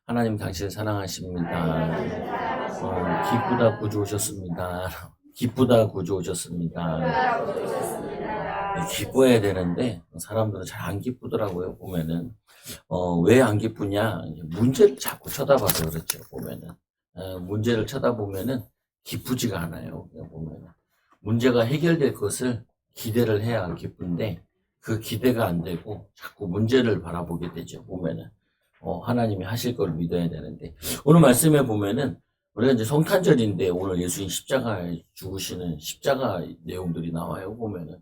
하나님 당신을 사랑하십니다. 기쁘다 구주 오셨습니다. 기쁘다 구주 오셨습니다. 네, 기뻐해야 되는데 사람들은 잘 안 기쁘더라고요. 보면은 왜 안 기쁘냐? 문제를 자꾸 쳐다봐서 그렇죠. 보면은 문제를 쳐다보면은 기쁘지가 않아요. 그냥 보면은 문제가 해결될 것을 기대를 해야 기쁜데 그 기대가 안 되고 자꾸 문제를 바라보게 되죠. 보면은 하나님이 하실 걸 믿어야 되는데 오늘 말씀에 보면은 우리가 이제 성탄절인데 오늘 예수님 십자가에 죽으시는 십자가 내용들이 나와요. 보면은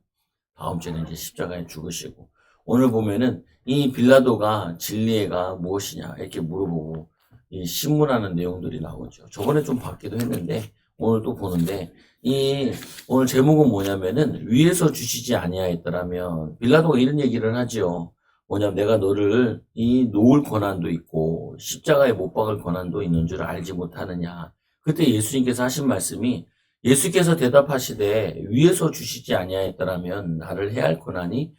다음 주에는 이제 십자가에 죽으시고 오늘 보면은 이 빌라도가 진리가 무엇이냐 이렇게 물어보고 이 신문하는 내용들이 나오죠. 저번에 좀 받기도 했는데 오늘 또 보는데 이 오늘 제목은 뭐냐면은 위에서 주시지 아니하였더라면 빌라도가 이런 얘기를 하지요. 뭐냐면 내가 너를 이 놓을 권한도 있고 십자가에 못 박을 권한도 있는 줄 알지 못하느냐. 그때 예수님께서 하신 말씀이 예수께서 대답하시되 위에서 주시지 아니하였더라면 나를 해할 권한이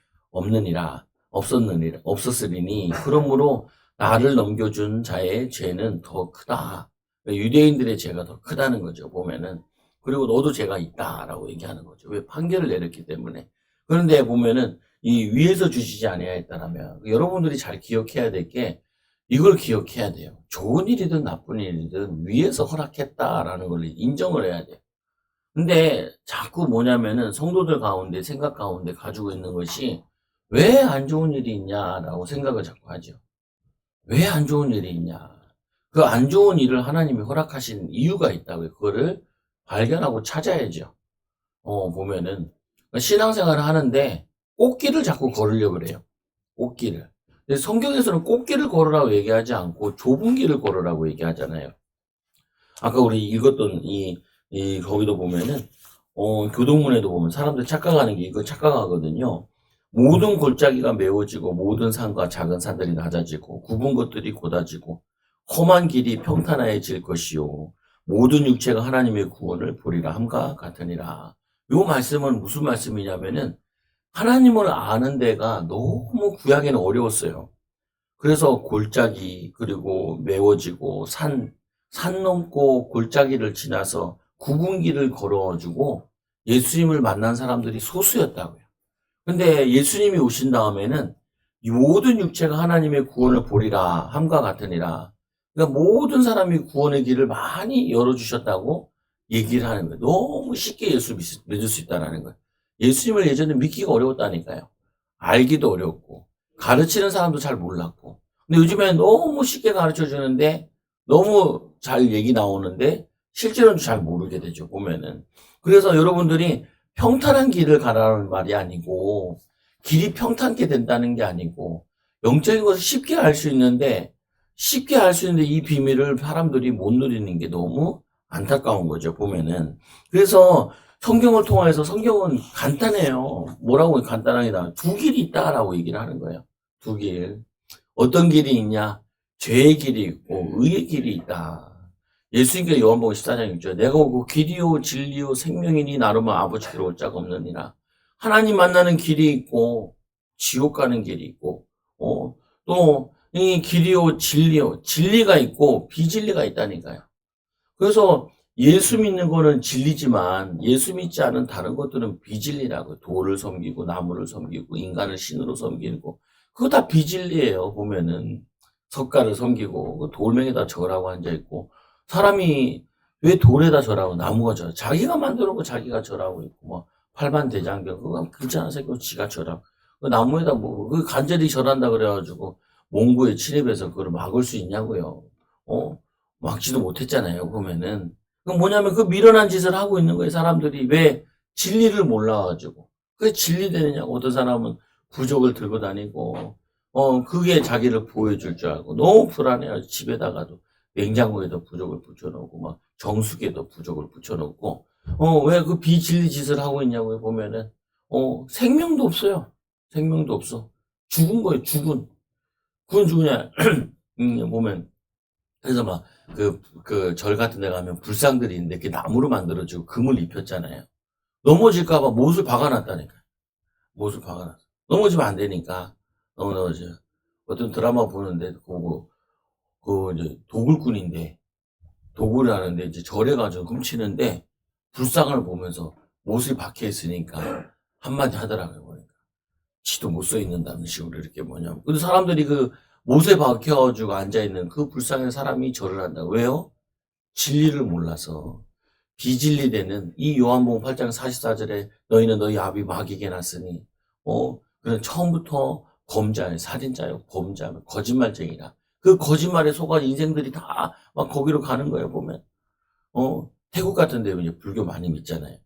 없었으리니 그러므로 나를 넘겨준 자의 죄는 더 크다. 유대인들의 죄가 더 크다는 거죠. 보면은 그리고 너도 죄가 있다라고 얘기하는 거죠. 왜 판결을 내렸기 때문에. 그런데 보면은 이 위에서 주시지 아니하였다라면 여러분들이 잘 기억해야 될 게 이걸 기억해야 돼요. 좋은 일이든 나쁜 일이든 위에서 허락했다라는 걸 인정을 해야 돼요. 근데 자꾸 뭐냐면은 성도들 가운데 생각 가운데 가지고 있는 것이 왜 안 좋은 일이 있냐라고 생각을 자꾸 하죠. 왜 안 좋은 일이 있냐. 그 안 좋은 일을 하나님이 허락하신 이유가 있다고요. 그거를 발견하고 찾아야죠. 보면은 신앙생활을 하는데 꽃길을 자꾸 걸으려고 그래요. 꽃길을. 근데 성경에서는 꽃길을 걸으라고 얘기하지 않고 좁은 길을 걸으라고 얘기하잖아요. 아까 우리 읽었던 거기도 보면은, 교동문에도 보면 사람들 착각하는 게 이거 착각하거든요. 모든 골짜기가 메워지고 모든 산과 작은 산들이 낮아지고 굽은 것들이 곧아지고 험한 길이 평탄해질 것이요. 모든 육체가 하나님의 구원을 보리라 함과 같으니라. 요 말씀은 무슨 말씀이냐면은 하나님을 아는 데가 너무 구약에는 어려웠어요. 그래서 골짜기 그리고 메워지고 산 넘고 골짜기를 지나서 굽은 길을 걸어주고 예수님을 만난 사람들이 소수였다고요. 근데 예수님이 오신 다음에는 이 모든 육체가 하나님의 구원을 보리라 함과 같으니라. 그러니까 모든 사람이 구원의 길을 많이 열어주셨다고 얘기를 하는 거예요. 너무 쉽게 예수 믿을 수 있다는 거예요. 예수님을 예전에 믿기가 어려웠다니까요. 알기도 어렵고 가르치는 사람도 잘 몰랐고. 근데 요즘에 너무 쉽게 가르쳐 주는데 너무 잘 얘기 나오는데 실제로는 잘 모르게 되죠. 보면은. 그래서 여러분들이 평탄한 길을 가라는 말이 아니고 길이 평탄게 된다는 게 아니고 영적인 것을 쉽게 알 수 있는데 이 비밀을 사람들이 못 누리는 게 너무 안타까운 거죠. 보면은. 그래서 성경을 통해서 성경은 간단해요. 뭐라고 간단하게 나와요? 두 길이 있다라고 얘기를 하는 거예요. 두 길. 어떤 길이 있냐? 죄의 길이 있고 의의 길이 있다. 예수님께서 요한복음 14장 6절 내가 오고 길이요 진리요 생명이니 나로만 아버지께로 올 자가 없느니라. 하나님 만나는 길이 있고 지옥 가는 길이 있고 또 이 길이요 진리요 진리가 있고 비진리가 있다니까요. 그래서 예수 믿는 거는 진리지만 예수 믿지 않은 다른 것들은 비진리라고 돌을 섬기고 나무를 섬기고 인간을 신으로 섬기고 그거 다 비진리예요. 보면은 석가를 섬기고 그 돌멩이다 절하고 앉아있고 사람이 왜 돌에다 절하고 나무가 절 자기가 만들어놓고 자기가 절하고 있고 뭐 팔반대장경 그거 괜찮은 새끼고 지가 절하고 그 나무에다 그 간절히 절한다 그래가지고 몽고에 침입해서 그걸 막을 수 있냐고요. 막지도 못했잖아요. 보면은 그 뭐냐면 그 미련한 짓을 하고 있는 거예요. 사람들이 왜 진리를 몰라가지고 그게 진리 되느냐고. 어떤 사람은 부적을 들고 다니고 그게 자기를 보여줄 줄 알고 너무 불안해요. 집에다가도 냉장고에도 부적을 붙여놓고 막 정수기에도 부적을 붙여놓고 왜 그 비진리 짓을 하고 있냐고요. 보면은 생명도 없어요. 생명도 없어. 죽은 거예요. 그건 죽으냐 보면 그래서 막 그 절 같은 데 가면 불상들이 있는데 그게 나무로 만들어지고 금을 입혔잖아요. 넘어질까봐 못을 박아놨다니까. 못을 박아놨어. 넘어지면 안 되니까 넘어져. 어떤 드라마 보는데 보고 이제 도굴꾼인데, 도굴을 하는데 이제 절에 가서 훔치는데 불상을 보면서 못이 박혀 있으니까 한마디 하더라고요. 보니까 지도 못 써 있는다는 식으로 이렇게 뭐냐면. 근데 사람들이 그 못에 박혀가지고 앉아 있는 그 불쌍한 사람이 절을 한다고. 왜요? 진리를 몰라서. 비진리되는 이 요한복음 8장 44절에 너희는 너희 아비 마귀에게 났으니 그는 처음부터 범자예요. 살인자예요. 범자예요. 거짓말쟁이라. 그 거짓말에 속아 인생들이 다 막 거기로 가는 거예요. 보면 태국 같은 데 이제 불교 많이 믿잖아요.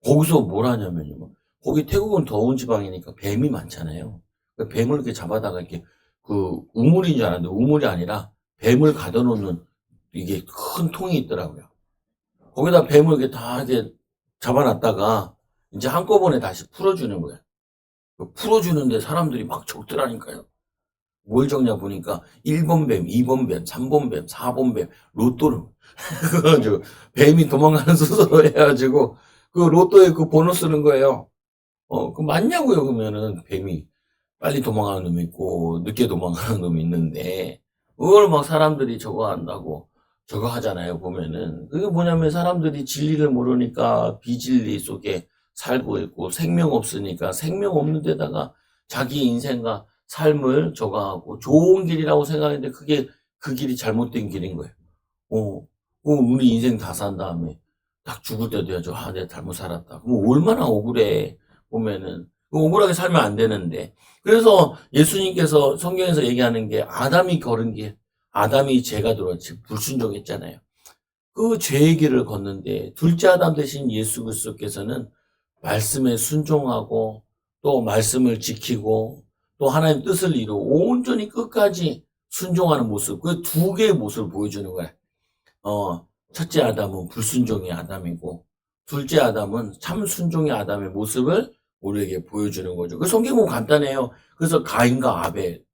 거기서 뭘 하냐면요. 거기 태국은 더운 지방이니까 뱀이 많잖아요. 뱀을 이렇게 잡아다가 이렇게 그 우물인 줄 알았는데 우물이 아니라 뱀을 가둬놓는 이게 큰 통이 있더라고요. 거기다 뱀을 이렇게 다 이렇게 잡아놨다가 이제 한꺼번에 다시 풀어주는 거예요. 풀어주는데 사람들이 막 적더라니까요. 뭘 적냐 보니까 1번 뱀, 2번 뱀, 3번 뱀, 4번 뱀, 로또를 그래가지고 뱀이 도망가는 순서로 해가지고 그 로또에 그 번호 쓰는 거예요. 그 맞냐고요. 그러면은 뱀이 빨리 도망가는 놈이 있고 늦게 도망가는 놈이 있는데 그걸 막 사람들이 저거 한다고 저거 하잖아요. 보면은 그게 뭐냐면 사람들이 진리를 모르니까 비진리 속에 살고 있고 생명 없으니까 생명 없는 데다가 자기 인생과 삶을 저거 하고 좋은 길이라고 생각했는데 그게 그 길이 잘못된 길인 거예요. 우리 인생 다 산 다음에 딱 죽을 때도 해야죠. 아, 내가 잘못 살았다. 그럼 얼마나 억울해. 보면은 억울하게 살면 안 되는데. 그래서 예수님께서 성경에서 얘기하는 게 아담이 걸은 길, 아담이 죄가 들어왔지 불순종했잖아요. 그 죄의 길을 걷는데 둘째 아담 대신 예수 그리스도께서는 말씀에 순종하고 또 말씀을 지키고 또 하나님 뜻을 이루고 온전히 끝까지 순종하는 모습, 그 두 개의 모습을 보여주는 거야. 첫째 아담은 불순종의 아담이고 둘째 아담은 참 순종의 아담의 모습을 우리에게 보여주는 거죠. 그 성경은 간단해요. 그래서 가인과 아벨,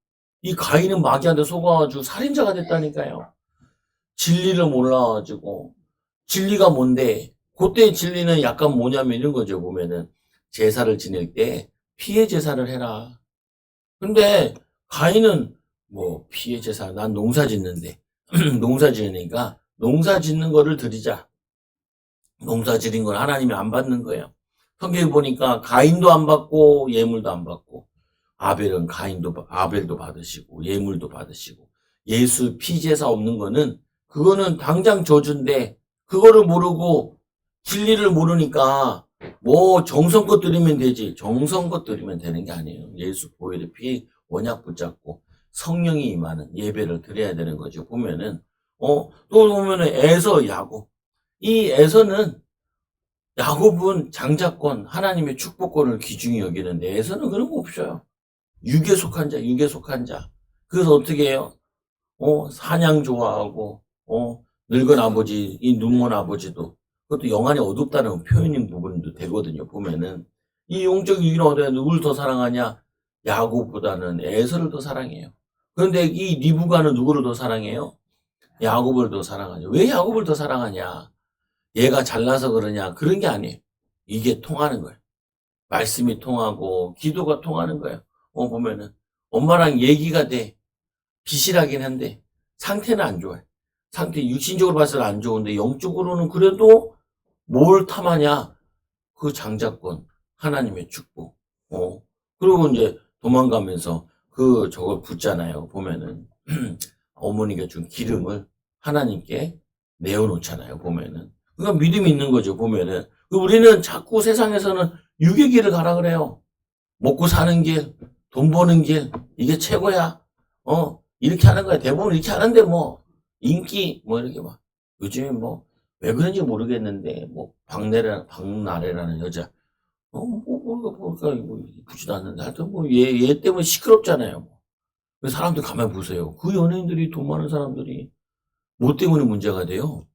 이 가인은 마귀한테 속아가지고 살인자가 됐다니까요. 진리를 몰라가지고 진리가 뭔데? 그때의 진리는 약간 뭐냐면 이런 거죠. 보면은 제사를 지낼 때 피해 제사를 해라. 근데 가인은 뭐 피해 제사, 난 농사 짓는데 농사 지으니까 농사 짓는 거를 드리자. 농사 지린 걸 하나님이 안 받는 거예요. 성경에 보니까 가인도 안 받고 예물도 안 받고 아벨은 아벨도 받으시고 예물도 받으시고 예수 피제사 없는 거는 그거는 당장 저주인데 그거를 모르고 진리를 모르니까 뭐 정성껏 드리면 되지. 정성껏 드리면 되는 게 아니에요. 예수 보혈의 피 원약 붙잡고 성령이 임하는 예배를 드려야 되는 거죠. 보면은 또 보면은 에서 야곱. 이 에서는 야곱은 장자권 하나님의 축복권을 귀중히 여기는데 에서는 그런 거 없어요. 육에 속한 자, 육에 속한 자. 그래서 어떻게 해요? 사냥 좋아하고, 늙은 아버지, 이 눈먼 아버지도, 그것도 영안이 어둡다는 표현인 부분도 되거든요, 보면은. 이 용적 유기는 어디에 누굴 더 사랑하냐? 야곱보다는 에서를 더 사랑해요. 그런데 이 리브가는 누구를 더 사랑해요? 야곱을 더 사랑하죠. 왜 야곱을 더 사랑하냐? 얘가 잘나서 그러냐? 그런 게 아니에요. 이게 통하는 거예요. 말씀이 통하고, 기도가 통하는 거예요. 보면은. 엄마랑 얘기가 돼. 비실하긴 한데, 상태는 안 좋아요. 육신적으로 봐서는 안 좋은데, 영적으로는 그래도 뭘 탐하냐? 그 장자권, 하나님의 축복. 그리고 이제 도망가면서 저걸 붙잖아요. 보면은. 어머니가 준 기름을 하나님께 내어놓잖아요. 보면은. 그러니까 믿음이 있는 거죠. 보면은. 우리는 자꾸 세상에서는 육의 길을 가라 그래요. 먹고 사는 길, 돈 버는 길, 이게 최고야. 이렇게 하는 거야. 대부분 이렇게 하는데 인기, 이렇게 요즘에 왜 그런지 모르겠는데, 박나래라는 여자. 이쁘지도 않는데, 하여튼 얘 때문에 시끄럽잖아요. 사람들 가만히 보세요. 그 연예인들이 돈 많은 사람들이 뭐 때문에 문제가 돼요?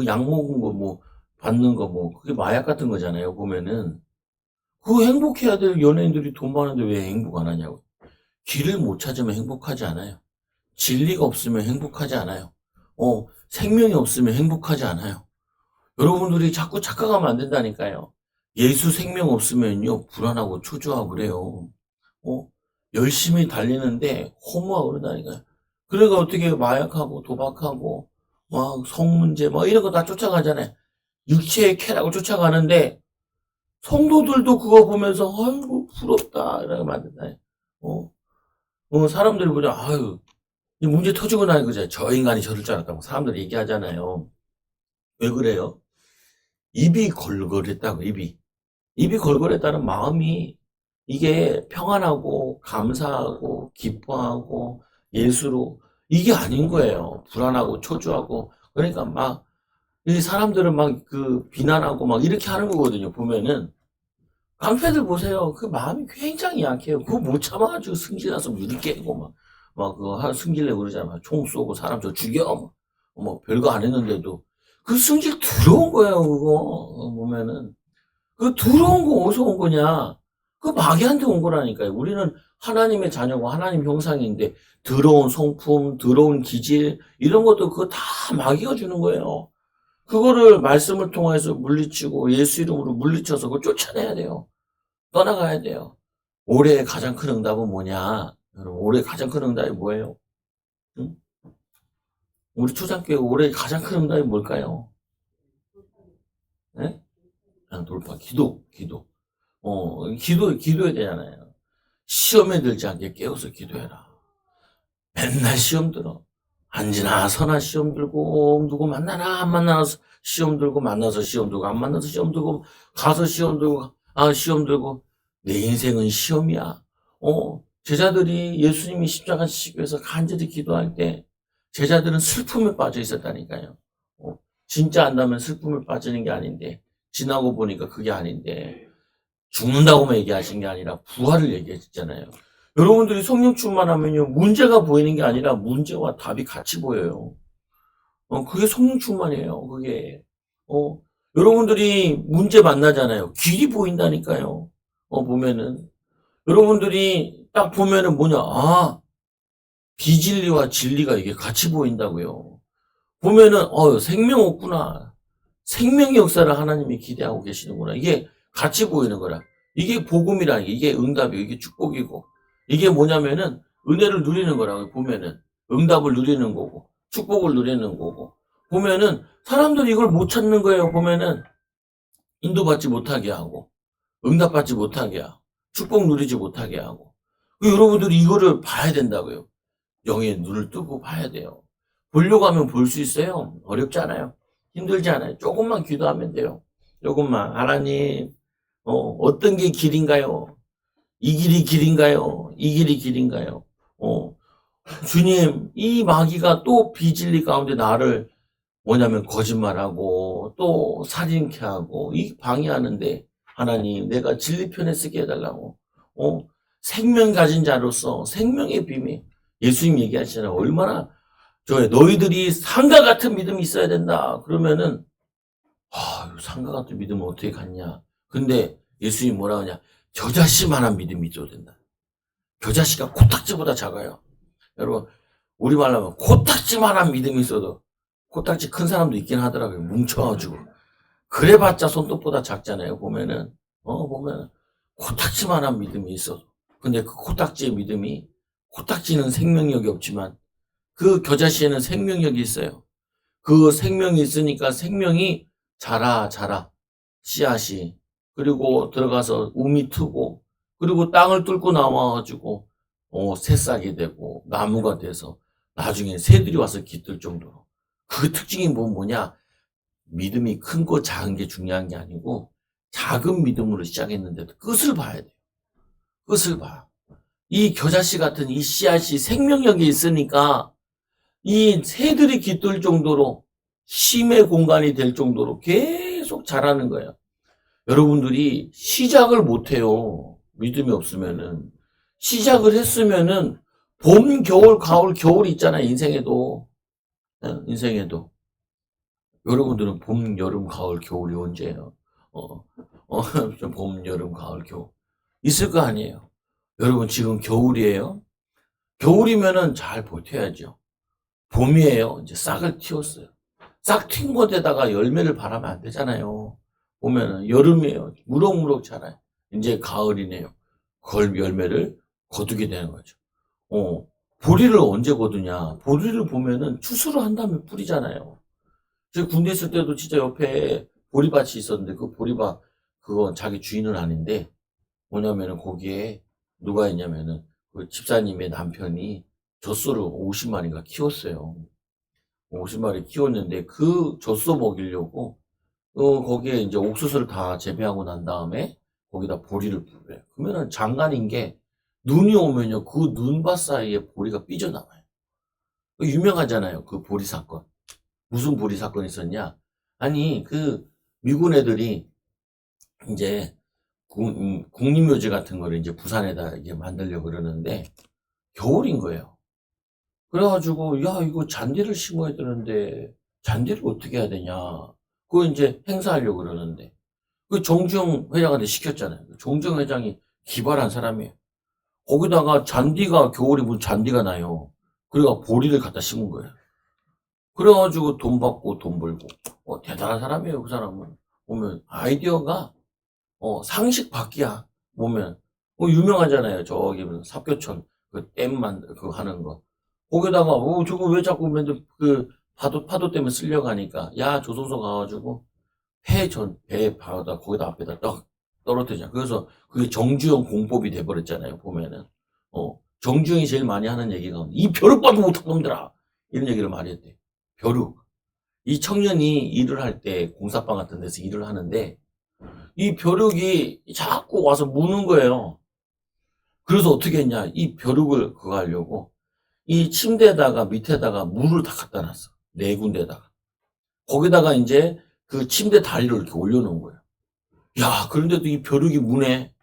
약 먹은 거, 받는 거, 그게 마약 같은 거잖아요. 보면은. 그 행복해야 될 연예인들이 돈 많은데 왜 행복 안 하냐고. 길을 못 찾으면 행복하지 않아요. 진리가 없으면 행복하지 않아요. 생명이 없으면 행복하지 않아요. 여러분들이 자꾸 착각하면 안 된다니까요. 예수 생명 없으면요, 불안하고 초조하고 그래요. 열심히 달리는데 허무하고 그러다니까요. 그러니까 어떻게 마약하고 도박하고 막 성문제 막 이런 거 다 쫓아가잖아요. 육체의 쾌락을 쫓아가는데 성도들도 그거 보면서 아이고 부럽다 이렇게 만든다. 어, 사람들이 보자 아유 이 문제 터지고 나니 그죠. 저 인간이 저럴 줄 알았다고 사람들이 얘기하잖아요. 왜 그래요? 입이 걸걸했다고 입이 걸걸했다는 마음이 이게 평안하고 감사하고 기뻐하고 예수로 이게 아닌 거예요. 불안하고 초조하고 그러니까 막 이 사람들은 막 그 비난하고 막 이렇게 하는 거거든요. 보면은 깡패들 보세요. 그 마음이 굉장히 약해요. 그거 못 참아가지고 승질나서 유리 깨고 막 그거 승질내고 그러잖아요. 총 쏘고 사람 저 죽여. 뭐 별거 안 했는데도 그 승질 들어온 거예요. 그거 보면은 그 들어온 거 어디서 온 거냐? 그 마귀한테 온 거라니까요. 우리는 하나님의 자녀고 하나님 형상인데 들어온 성품, 들어온 기질 이런 것도 그거 다 마귀가 주는 거예요. 그거를 말씀을 통해서 물리치고 예수 이름으로 물리쳐서 그걸 쫓아내야 돼요. 떠나가야 돼요. 올해의 가장 큰 응답은 뭐냐? 여러분, 올해의 가장 큰 응답이 뭐예요? 응? 우리 초장교회 올해의 가장 큰 응답이 뭘까요? 네? 그냥 돌파, 기도. 기도해야 되잖아요. 시험에 들지 않게 깨워서 기도해라. 맨날 시험 들어. 안지나 서나 시험 들고, 누구 만나나 안 만나서 시험 들고, 만나서 시험 들고, 안 만나서 시험 들고, 가서 시험 들고, 시험 들고. 내 인생은 시험이야. 제자들이 예수님이 십자가 지시기 위해서 간절히 기도할 때, 제자들은 슬픔에 빠져 있었다니까요. 진짜 안다면 슬픔에 빠지는 게 아닌데, 지나고 보니까 그게 아닌데, 죽는다고만 얘기하신 게 아니라 부활을 얘기했잖아요. 여러분들이 성령 충만하면요, 문제가 보이는 게 아니라 문제와 답이 같이 보여요. 그게 성령 충만이에요, 그게. 여러분들이 문제 만나잖아요. 길이 보인다니까요. 보면은. 여러분들이 딱 보면은 뭐냐, 비진리와 진리가 이게 같이 보인다고요. 보면은, 생명 없구나. 생명의 역사를 하나님이 기대하고 계시는구나. 이게 같이 보이는 거라. 이게 복음이라는 게, 이게 응답이고, 이게 축복이고. 이게 뭐냐면은, 은혜를 누리는 거라고 보면은, 응답을 누리는 거고, 축복을 누리는 거고. 보면은, 사람들이 이걸 못 찾는 거예요. 보면은, 인도받지 못하게 하고, 응답받지 못하게 하고, 축복 누리지 못하게 하고. 여러분들이 이거를 봐야 된다고요. 영의 눈을 뜨고 봐야 돼요. 보려고 하면 볼 수 있어요. 어렵지 않아요. 힘들지 않아요. 조금만 기도하면 돼요. 조금만. 하나님, 어떤 게 길인가요? 이 길이 길인가요? 이 길이 길인가요? 주님, 이 마귀가 또 비진리 가운데 나를 뭐냐면 거짓말하고 또 살인케 하고 이 방해하는데 하나님 내가 진리 편에 쓰게 해달라고. 생명 가진 자로서 생명의 비밀. 예수님 얘기하시잖아요. 얼마나 너희들이 산과 같은 믿음이 있어야 된다. 그러면은 산과 같은 믿음은 어떻게 갖냐. 근데 예수님이 뭐라 하냐. 겨자씨만한 믿음이 있어야 된다. 겨자씨가 코딱지보다 작아요. 여러분 우리말로 하면 코딱지만한 믿음이 있어도 코딱지 큰 사람도 있긴 하더라고요. 뭉쳐가지고. 그래봤자 손톱보다 작잖아요. 보면은 코딱지만한 믿음이 있어도. 근데 그 코딱지의 믿음이 코딱지는 생명력이 없지만 그 겨자씨에는 생명력이 있어요. 그 생명이 있으니까 생명이 자라 씨앗이 그리고 들어가서 우미 트고 그리고 땅을 뚫고 나와가지고 새싹이 되고 나무가 돼서 나중에 새들이 와서 깃들 정도로 그 특징이 뭐냐 믿음이 큰 거 작은 게 중요한 게 아니고 작은 믿음으로 시작했는데도 끝을 봐야 돼요. 끝을 봐. 이 겨자씨 같은 이 씨앗이 생명력이 있으니까 이 새들이 깃들 정도로 쉼의 공간이 될 정도로 계속 자라는 거예요. 여러분들이 시작을 못해요. 믿음이 없으면은. 시작을 했으면은 봄, 겨울, 가을, 겨울이 있잖아요. 인생에도. 인생에도. 여러분들은 봄, 여름, 가을, 겨울이 언제예요? 봄, 여름, 가을, 겨울. 있을 거 아니에요. 여러분 지금 겨울이에요? 겨울이면은 잘 버텨야죠. 봄이에요. 이제 싹을 틔웠어요. 싹 틔운 곳에다가 열매를 바라면 안 되잖아요. 보면은 여름이에요. 무럭무럭 자라요. 이제 가을이네요. 그걸 열매를 거두게 되는 거죠. 보리를 언제 거두냐. 보리를 보면은 추수를 한 다음에 뿌리잖아요. 제가 군대 있을 때도 진짜 옆에 보리밭이 있었는데 그 보리밭 그건 자기 주인은 아닌데 뭐냐면은 거기에 누가 있냐면은 그 집사님의 남편이 젖소를 50마리인가 키웠어요. 50마리 키웠는데 그 젖소 먹이려고 거기에 이제 옥수수를 다 재배하고 난 다음에 거기다 보리를 뿌려요. 그러면은 장관인 게 눈이 오면요 그 눈밭 사이에 보리가 삐져나와요. 유명하잖아요 그 보리 사건. 무슨 보리 사건이 있었냐? 아니 그 미군 애들이 이제 국립묘지 같은 거를 이제 부산에다 이제 만들려고 그러는데 겨울인 거예요. 그래가지고 야 이거 잔디를 심어야 되는데 잔디를 어떻게 해야 되냐? 그거 이제 행사하려고 그러는데 그 정주영 회장한테 시켰잖아요. 정주영 회장이 기발한 사람이에요. 거기다가 잔디가 겨울에 무슨 잔디가 나요. 그래가 보리를 갖다 심은 거예요. 그래가지고 돈 받고 돈 벌고 대단한 사람이에요. 그 사람은 보면 아이디어가 상식 밖이야. 보면 유명하잖아요. 저기 삽교천 그 댐만 그거 하는 거. 거기다가 저거 왜 자꾸 맨날 그 파도 때문에 쓸려가니까 야 조선소 가가지고 배 바다 거기다 앞에다 떡 떨어뜨리자. 그래서 그게 정주영 공법이 돼버렸잖아요. 보면은 정주영이 제일 많이 하는 얘기가 이 벼룩봐도 못한 놈들아 이런 얘기를 많이 했대. 벼룩. 이 청년이 일을 할 때 공사방 같은 데서 일을 하는데 이 벼룩이 자꾸 와서 무는 거예요. 그래서 어떻게 했냐. 이 벼룩을 그거 하려고 이 침대에다가 밑에다가 물을 다 갖다 놨어. 네 군데다가. 거기다가 이제 그 침대 다리를 이렇게 올려놓은 거예요. 야, 그런데도 이 벼룩이 무네.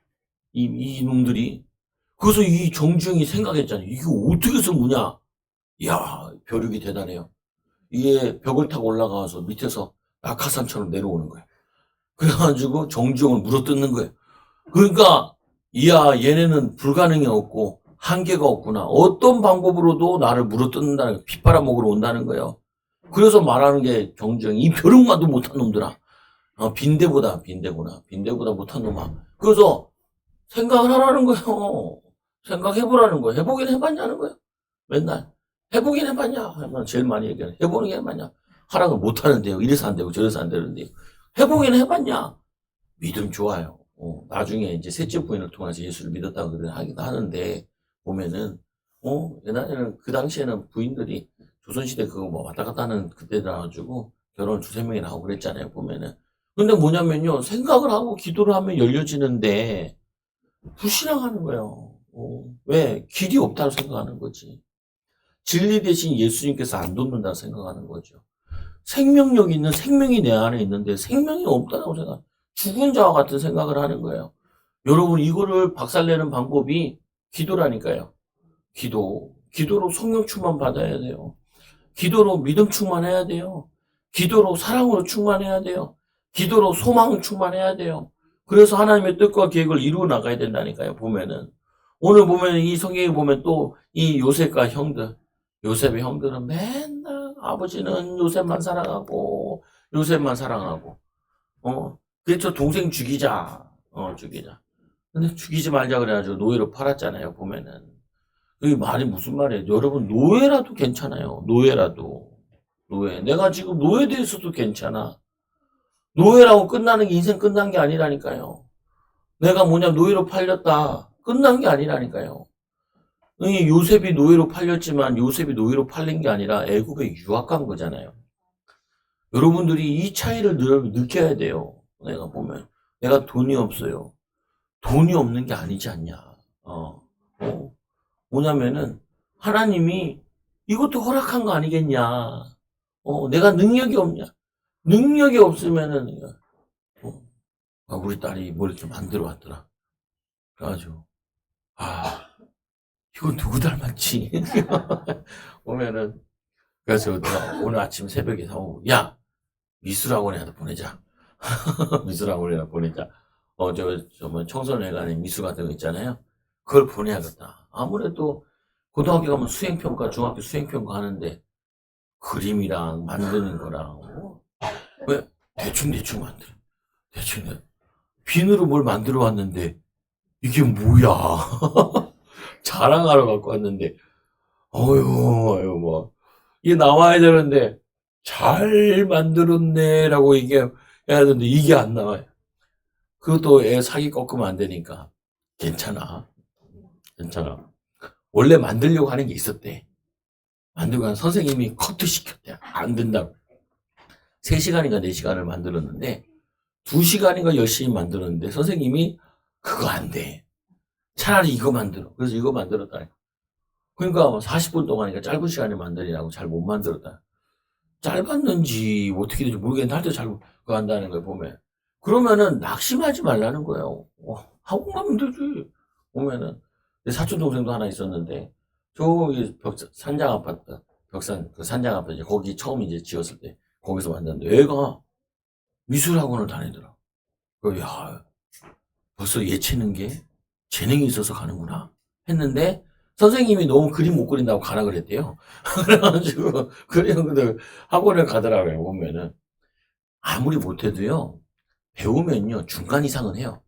이 놈들이. 그래서 이 정주영이 생각했잖아요. 이게 어떻게 해서 무냐. 야, 벼룩이 대단해요. 이게 벽을 타고 올라가서 밑에서 낙하산처럼 내려오는 거예요. 그래가지고 정주영을 물어뜯는 거예요. 그러니까 이야 얘네는 불가능이 없고 한계가 없구나. 어떤 방법으로도 나를 물어뜯는다는 거예요. 핏바람 먹으러 온다는 거예요. 그래서 말하는 게 정주영이 이 벼룩마도 못한 놈들아. 빈대보다 못한 놈아. 그래서 생각을 하라는 거예요. 생각해보라는 거예요. 해보긴 해봤냐는 거예요. 맨날 해보긴 해봤냐. 제일 많이 얘기하는 해보는 게 해봤냐. 하라고 못하는데요. 이래서 안 되고 저래서 안 되는데요. 해보긴 해봤냐. 믿음 좋아요. 나중에 이제 셋째 부인을 통해서 예수를 믿었다고 하기도 하는데, 보면은, 옛날에는 그 당시에는 부인들이 조선시대 그거 뭐 왔다 갔다 하는 그때라 가지고 결혼 두세 명이나 하고 그랬잖아요, 보면은. 근데 뭐냐면요, 생각을 하고 기도를 하면 열려지는데, 불신앙하는 거예요. 왜? 길이 없다고 생각하는 거지. 진리 대신 예수님께서 안 돕는다고 생각하는 거죠. 생명력 있는 생명이 내 안에 있는데 생명이 없다고 생각, 죽은 자와 같은 생각을 하는 거예요. 여러분, 이거를 박살내는 방법이 기도라니까요. 기도로 성령 충만 받아야 돼요. 기도로 믿음 충만해야 돼요. 기도로 사랑으로 충만해야 돼요. 기도로 소망을 충만해야 돼요. 그래서 하나님의 뜻과 계획을 이루어 나가야 된다니까요, 보면은. 오늘 보면 이 성경에 보면 또 이 요셉과 형들, 요셉의 형들은 맨날 아버지는 요셉만 사랑하고, 그래서 동생 죽이자. 근데 죽이지 말자 그래가지고 노예로 팔았잖아요, 보면은. 이 말이 무슨 말이에요? 여러분, 노예라도 괜찮아요. 노예. 내가 지금 노예돼 있어도 괜찮아. 노예라고 끝나는 게 인생 끝난 게 아니라니까요. 내가 노예로 팔렸다. 끝난 게 아니라니까요. 이 요셉이 노예로 팔렸지만 요셉이 노예로 팔린 게 아니라 애굽에 유학 간 거잖아요. 여러분들이 이 차이를 느껴야 돼요. 내가 보면. 내가 돈이 없어요. 돈이 없는 게 아니지 않냐. 뭐냐면은 하나님이 이것도 허락한 거 아니겠냐. 내가 능력이 없냐. 능력이 없으면은 우리 딸이 뭘 이렇게 만들어 왔더라. 그래가지고 이건 누구 닮았지? 보면은 그래서 내가 오늘 아침 새벽에 사오고 야 미술학원에 보내자. 미술학원에 보내자. 뭐 청소년회관에 미술 같은 거 있잖아요. 그걸 보내야겠다. 아무래도 고등학교 가면 수행평가, 중학교 수행평가 하는데 그림이랑 만드는 거랑 왜 대충 만들어. 비누로 뭘 만들어 왔는데 이게 뭐야? 자랑하러 갖고 왔는데, 어휴, 뭐, 이게 나와야 되는데, 잘 만들었네라고 얘기해야 되는데, 이게 안 나와요. 그것도 애 사기 꺾으면 안 되니까. 괜찮아. 괜찮아. 원래 만들려고 하는 게 있었대. 만들고 한 선생님이 커트 시켰대. 안 된다고. 3시간인가 4시간을 만들었는데, 2시간인가 열심히 만들었는데, 선생님이 그거 안 돼. 차라리 이거 만들어. 그래서 이거 만들었다. 그러니까 40분 동안이니까 짧은 시간에 만들이라고 잘 못 만들었다. 짧았는지 어떻게 될지 모르겠는데 할 때 잘 그거 한다는 걸 보면. 그러면은 낙심하지 말라는 거예요. 하고 가면 되지. 보면은. 내 사촌 동생도 하나 있었는데, 저기 산장 아파트, 벽산, 그 산장 아파트, 거기 처음 이제 지었을 때, 거기서 만났는데, 애가 미술학원을 다니더라. 야, 벌써 예체능 게 재능이 있어서 가는구나. 했는데, 선생님이 너무 그림 못 그린다고 가라 그랬대요. 그래가지고, 그림들 학원을 가더라고요, 보면은. 아무리 못해도요, 배우면요, 중간 이상은 해요.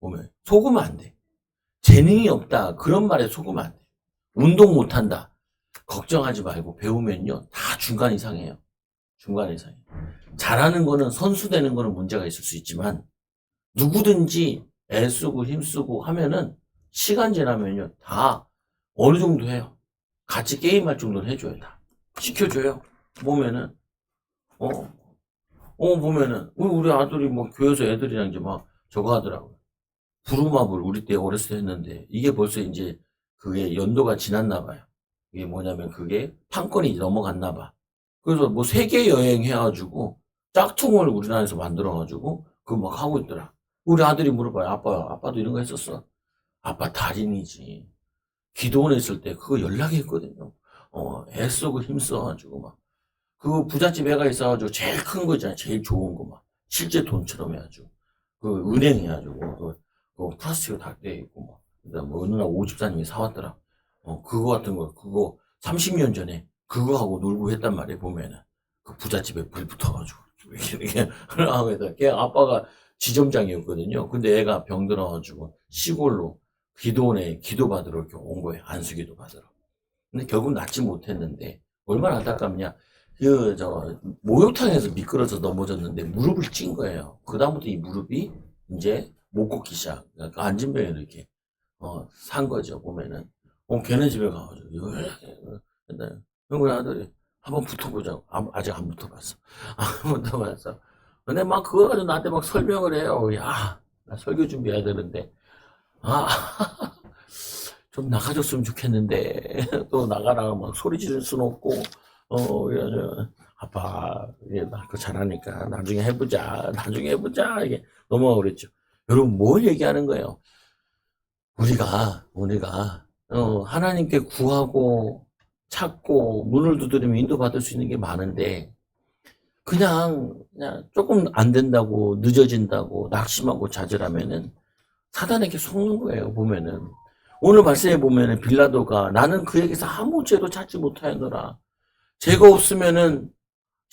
보면. 속으면 안 돼. 재능이 없다. 그런 말에 속으면 안 돼. 운동 못한다. 걱정하지 말고 배우면요, 다 중간 이상이에요. 중간 이상이에요. 잘하는 거는 선수 되는 거는 문제가 있을 수 있지만, 누구든지 애쓰고 힘쓰고 하면은, 시간 지나면요, 다 어느 정도 해요. 같이 게임할 정도는 해줘요, 다. 시켜줘요. 보면은, 보면은, 우리 아들이 뭐 교회에서 애들이랑 이제 막 저거 하더라고요. 부루마블 우리 때 어렸을 때 했는데, 이게 벌써 이제 그게 연도가 지났나 봐요. 이게 뭐냐면 그게 판권이 넘어갔나 봐. 그래서 뭐 세계 여행 해가지고 짝퉁을 우리나라에서 만들어가지고 그거 막 하고 있더라. 우리 아들이 물어봐요. 아빠도 이런 거 했었어? 아빠 달인이지. 기도원에 있을 때 그거 연락했거든요. 애쓰고 힘써가지고 막. 그 부잣집 애가 있어가지고 제일 큰 거 있잖아요. 제일 좋은 거 막. 실제 돈처럼 해가지고. 그 은행 해가지고. 그 플라스틱으로 다 돼 있고 막. 그다음 뭐 어느 날 오집사님이 사왔더라. 그거 같은 거. 그거 30년 전에 그거 하고 놀고 했단 말이에요. 보면은. 그 부잣집에 불 붙어가지고. 이렇게 하고 해서 걔 아빠가 지점장이었거든요. 근데 애가 병들어가지고 시골로 기도원에 기도 받으러 이렇게 온 거예요. 안수기도 받으러. 근데 결국 낫지 못했는데 얼마나 안타깝냐. 목욕탕에서 미끄러져 넘어졌는데 무릎을 찐 거예요. 그다음부터 이 무릎이 이제 못 걷기 시작. 그러니까 앉은 병에 이렇게, 산 거죠, 보면은. 걔네 집에 가가지고, 근데, 우리 아들이 한번 붙어보자고. 아직 안 붙어봤어. 안 붙어봤어. 근데 막 그거 가지고 나한테 막 설명을 해요. 야, 나 설교 준비해야 되는데. 아, 좀 나가줬으면 좋겠는데. 또 나가라고 막 소리 지를 수는 없고, 그래가지고, 아빠, 이게 나 그거 잘하니까 나중에 해보자. 나중에 해보자. 이게 넘어가 그랬죠. 여러분, 뭘 얘기하는 거예요? 우리가, 하나님께 구하고, 찾고, 문을 두드리면 인도받을 수 있는 게 많은데, 그냥 조금 안 된다고, 늦어진다고, 낙심하고 좌절하면은, 사단에게 속는 거예요, 보면은. 오늘 말씀에 보면은, 빌라도가, 나는 그에게서 아무 죄도 찾지 못하였노라. 죄가 없으면은,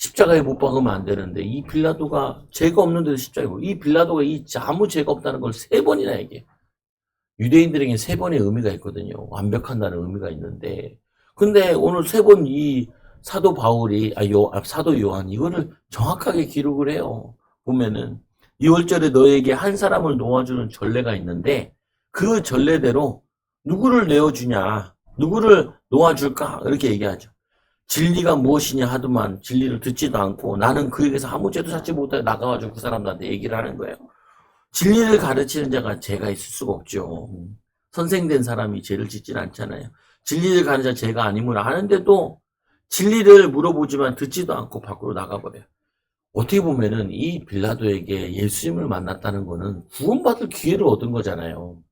십자가에 못 박으면 안 되는데, 이 빌라도가 죄가 없는데도 십자가에 이 빌라도가 아무 죄가 없다는 걸 3번이나 얘기해. 유대인들에게 3번의 의미가 있거든요. 완벽한다는 의미가 있는데. 근데 오늘 3번 이 사도 바울이, 사도 요한, 이거를 정확하게 기록을 해요. 보면은, 2월절에 너에게 한 사람을 놓아주는 전례가 있는데, 그 전례대로 누구를 내어주냐, 누구를 놓아줄까? 이렇게 얘기하죠. 진리가 무엇이냐 하더만 진리를 듣지도 않고 나는 그에게서 아무 죄도 찾지 못하게 나가가지고 그 사람들한테 얘기를 하는 거예요. 진리를 가르치는 자가 죄가 있을 수가 없죠. 선생된 사람이 죄를 짓진 않잖아요. 진리를 가르치는 자 죄가 아님을 아는데도 진리를 물어보지만 듣지도 않고 밖으로 나가버려요. 어떻게 보면은 이 빌라도에게 예수님을 만났다는 거는 구원받을 기회를 얻은 거잖아요.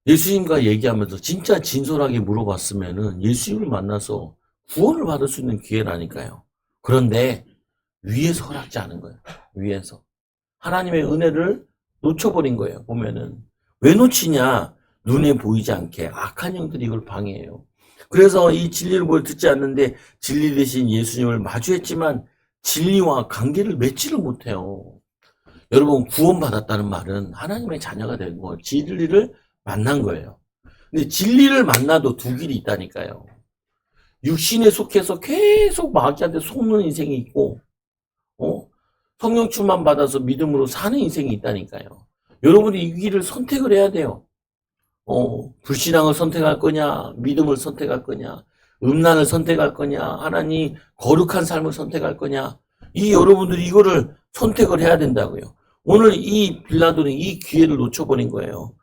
예수님과 얘기하면서 진짜 진솔하게 물어봤으면은 예수님을 만나서 구원을 받을 수 있는 기회라니까요. 그런데 위에서 허락지 않은 거예요. 위에서. 하나님의 은혜를 놓쳐버린 거예요. 보면은. 왜 놓치냐? 눈에 보이지 않게 악한 영들이 이걸 방해해요. 그래서 이 진리를 듣지 않는데 진리 대신 예수님을 마주했지만 진리와 관계를 맺지를 못해요. 여러분, 구원받았다는 말은 하나님의 자녀가 된 거, 진리를 만난 거예요. 근데 진리를 만나도 두 길이 있다니까요. 육신에 속해서 계속 마귀한테 속는 인생이 있고, 성령 충만 받아서 믿음으로 사는 인생이 있다니까요. 여러분이 이 길을 선택을 해야 돼요. 불신앙을 선택할 거냐, 믿음을 선택할 거냐, 음란을 선택할 거냐, 하나님 거룩한 삶을 선택할 거냐, 여러분들이 이거를 선택을 해야 된다고요. 오늘 이 빌라도는 이 기회를 놓쳐버린 거예요.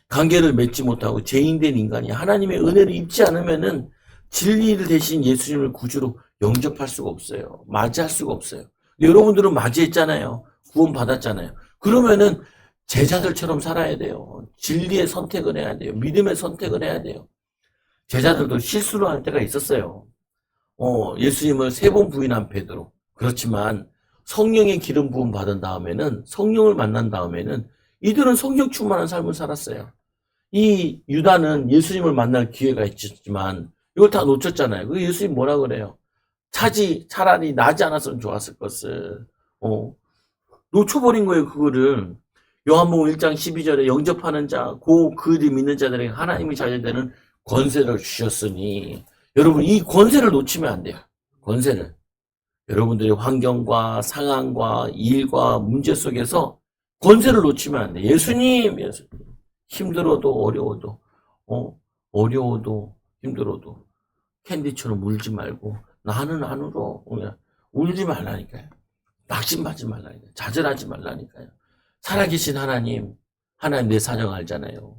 관계를 맺지 못하고 죄인된 인간이 하나님의 은혜를 입지 않으면은 진리를 대신 예수님을 구주로 영접할 수가 없어요. 맞이할 수가 없어요. 여러분들은 맞이했잖아요. 구원 받았잖아요. 그러면은 제자들처럼 살아야 돼요. 진리의 선택을 해야 돼요. 믿음의 선택을 해야 돼요. 제자들도 실수를 할 때가 있었어요. 예수님을 3번 부인한 베드로. 그렇지만 성령의 기름 부음 받은 다음에는, 성령을 만난 다음에는 이들은 성령 충만한 삶을 살았어요. 이 유다는 예수님을 만날 기회가 있었지만 이걸 다 놓쳤잖아요. 그 예수님 뭐라 그래요? 차라리 나지 않았으면 좋았을 것을. 놓쳐버린 거예요, 그거를. 요한복음 1장 12절에 영접하는 자, 그를 믿는 자들에게 하나님이 자녀되는 권세를 주셨으니, 여러분 이 권세를 놓치면 안 돼요. 권세를. 여러분들의 환경과 상황과 일과 문제 속에서 권세를 놓치면 안 돼. 예수님. 힘들어도 어려워도 힘들어도 캔디처럼 울지 말고 나는 안 울어. 울지 말라니까요. 낙심하지 말라니까요. 좌절하지 말라니까요. 살아계신 하나님 내 사정 알잖아요.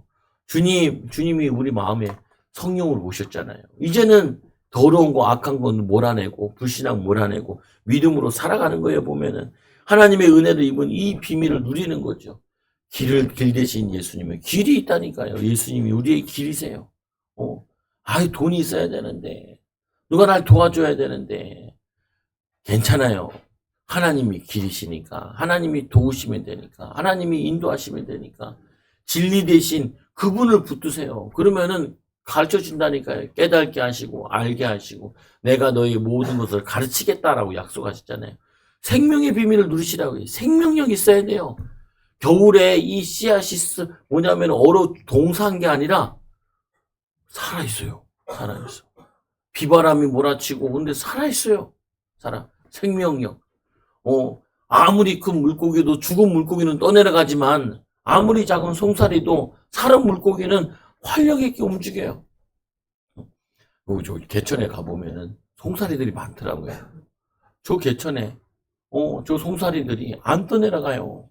주님이 우리 마음에 성령을 오셨잖아요. 이제는 더러운 거 악한 건 몰아내고 불신앙 몰아내고 믿음으로 살아가는 거예요. 보면은 하나님의 은혜를 입은 이 비밀을 누리는 거죠. 길 대신 예수님의 길이 있다니까요. 예수님이 우리의 길이세요. 돈이 있어야 되는데, 누가 날 도와줘야 되는데, 괜찮아요. 하나님이 길이시니까, 하나님이 도우시면 되니까, 하나님이 인도하시면 되니까, 진리 대신 그분을 붙드세요. 그러면은 가르쳐 준다니까요. 깨닫게 하시고, 알게 하시고, 내가 너희 모든 것을 가르치겠다라고 약속하셨잖아요. 생명의 비밀을 누리시라고요. 생명력 있어야 돼요. 겨울에 이 씨앗이 뭐냐면 동사한 게 아니라 살아있어요. 살아있어. 비바람이 몰아치고 근데 살아있어요. 생명력. 아무리 큰 물고기도 죽은 물고기는 떠내려가지만 아무리 작은 송사리도 살은 물고기는 활력 있게 움직여요. 저 개천에 가보면은 송사리들이 많더라고요. 저 개천에 저 송사리들이 안 떠내려가요.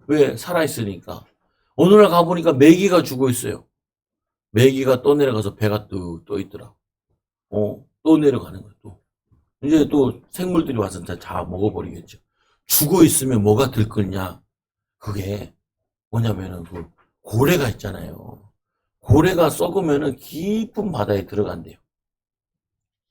왜? 살아있으니까. 어느 날 가보니까 메기가 죽어 있어요. 메기가 떠내려가서 배가 떠 있더라. 또 내려가는 거야, 또. 이제 또 생물들이 와서 다 먹어버리겠죠. 죽어 있으면 뭐가 들끓냐? 그게 뭐냐면은 그 고래가 있잖아요. 고래가 썩으면은 깊은 바다에 들어간대요.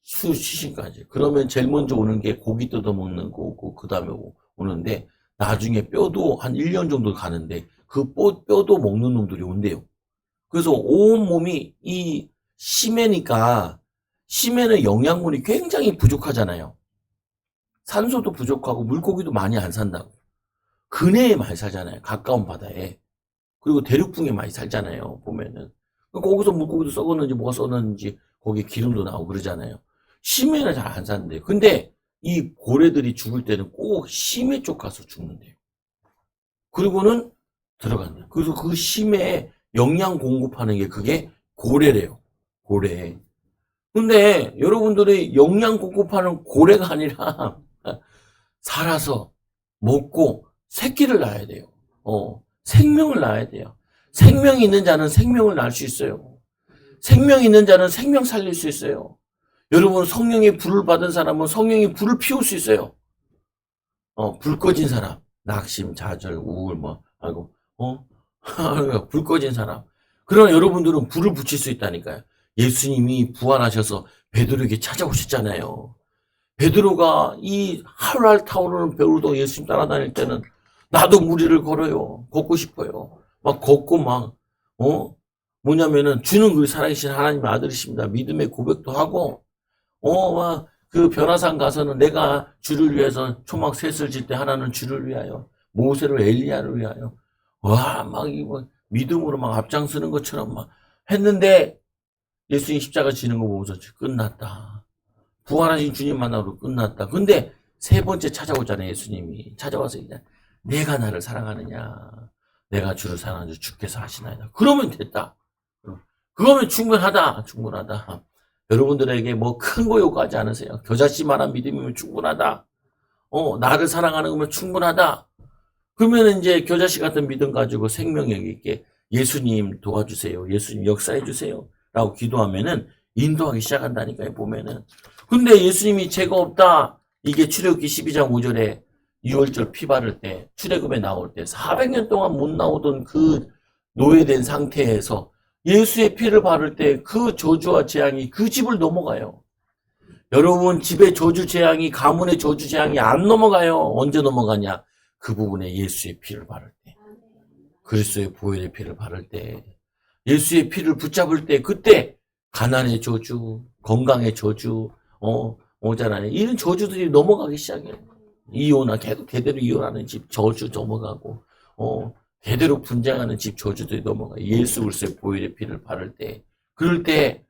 수시신까지. 그러면 제일 먼저 오는 게 고기 뜯어먹는 거고, 그 다음에 오는데, 나중에 뼈도 한 1년 정도 가는데 그 뼈도 먹는 놈들이 온대요. 그래서 온 몸이 이 심해니까 심해는 영양분이 굉장히 부족하잖아요. 산소도 부족하고 물고기도 많이 안 산다고. 근해에 많이 살잖아요. 가까운 바다에. 그리고 대륙붕에 많이 살잖아요. 보면은. 거기서 물고기도 썩었는지 뭐가 썩었는지 거기 기름도 나오고 그러잖아요. 심해는 잘 안 사는데요. 근데 이 고래들이 죽을 때는 꼭 심해 쪽 가서 죽는데요. 그리고는 들어간대요. 그래서 그 심해에 영양 공급하는 게 그게 고래래요. 고래. 근데 여러분들이 영양 공급하는 고래가 아니라 살아서 먹고 새끼를 낳아야 돼요. 생명을 낳아야 돼요. 생명이 있는 자는 생명을 낳을 수 있어요. 생명이 있는 자는 생명 살릴 수 있어요. 여러분 성령의 불을 받은 사람은 성령의 불을 피울 수 있어요. 불 꺼진 사람, 낙심, 좌절, 우울, 불 꺼진 사람. 그러나 여러분들은 불을 붙일 수 있다니까요. 예수님이 부활하셔서 베드로에게 찾아오셨잖아요. 베드로가 이 활활 타오르는 배우도 예수님 따라다닐 때는 나도 무리를 걸어요. 걷고 싶어요. 막 걷고 뭐냐면은 주는 그 살아계신 하나님의 아들이십니다. 믿음의 고백도 하고 그 변화산 가서는 내가 주를 위해서 초막 셋을 질 때 하나는 주를 위하여 모세를 엘리야를 위하여 이거 믿음으로 막 앞장서는 것처럼 했는데 예수님 십자가 지는 거 보고서 끝났다. 부활하신 주님 만나러 끝났다. 근데 세 번째 찾아오잖아요. 예수님이 찾아와서 그냥 내가 나를 사랑하느냐, 내가 주를 사랑하는 줄 주께서 하시나이다. 그러면 됐다. 그러면 충분하다. 여러분들에게 뭐 큰 거 요구하지 않으세요. 겨자씨만한 믿음이면 충분하다. 나를 사랑하는 거면 충분하다. 그러면 이제 겨자씨 같은 믿음 가지고 생명력 있게 예수님 도와주세요. 예수님 역사해 주세요. 라고 기도하면은 인도하기 시작한다니까요, 보면은. 근데 예수님이 죄가 없다. 이게 출애굽기 12장 5절에 6월절 피 바를 때, 출애굽에 나올 때 400년 동안 못 나오던 그 노예된 상태에서 예수의 피를 바를 때 그 저주와 재앙이 그 집을 넘어가요. 여러분 집에 저주 재앙이, 가문의 저주 재앙이 안 넘어가요. 언제 넘어가냐? 그 부분에 예수의 피를 바를 때, 그리스도의 보혈의 피를 바를 때, 예수의 피를 붙잡을 때, 그때 가난의 저주, 건강의 저주, 오잖아요. 이런 저주들이 넘어가기 시작해요. 이혼하, 대대로 이혼하는 집 저주 넘어가고, 대대로 분쟁하는 집 저주들이 넘어가요. 예수 그리스도의 보혈의 피를 바를 때, 그럴 때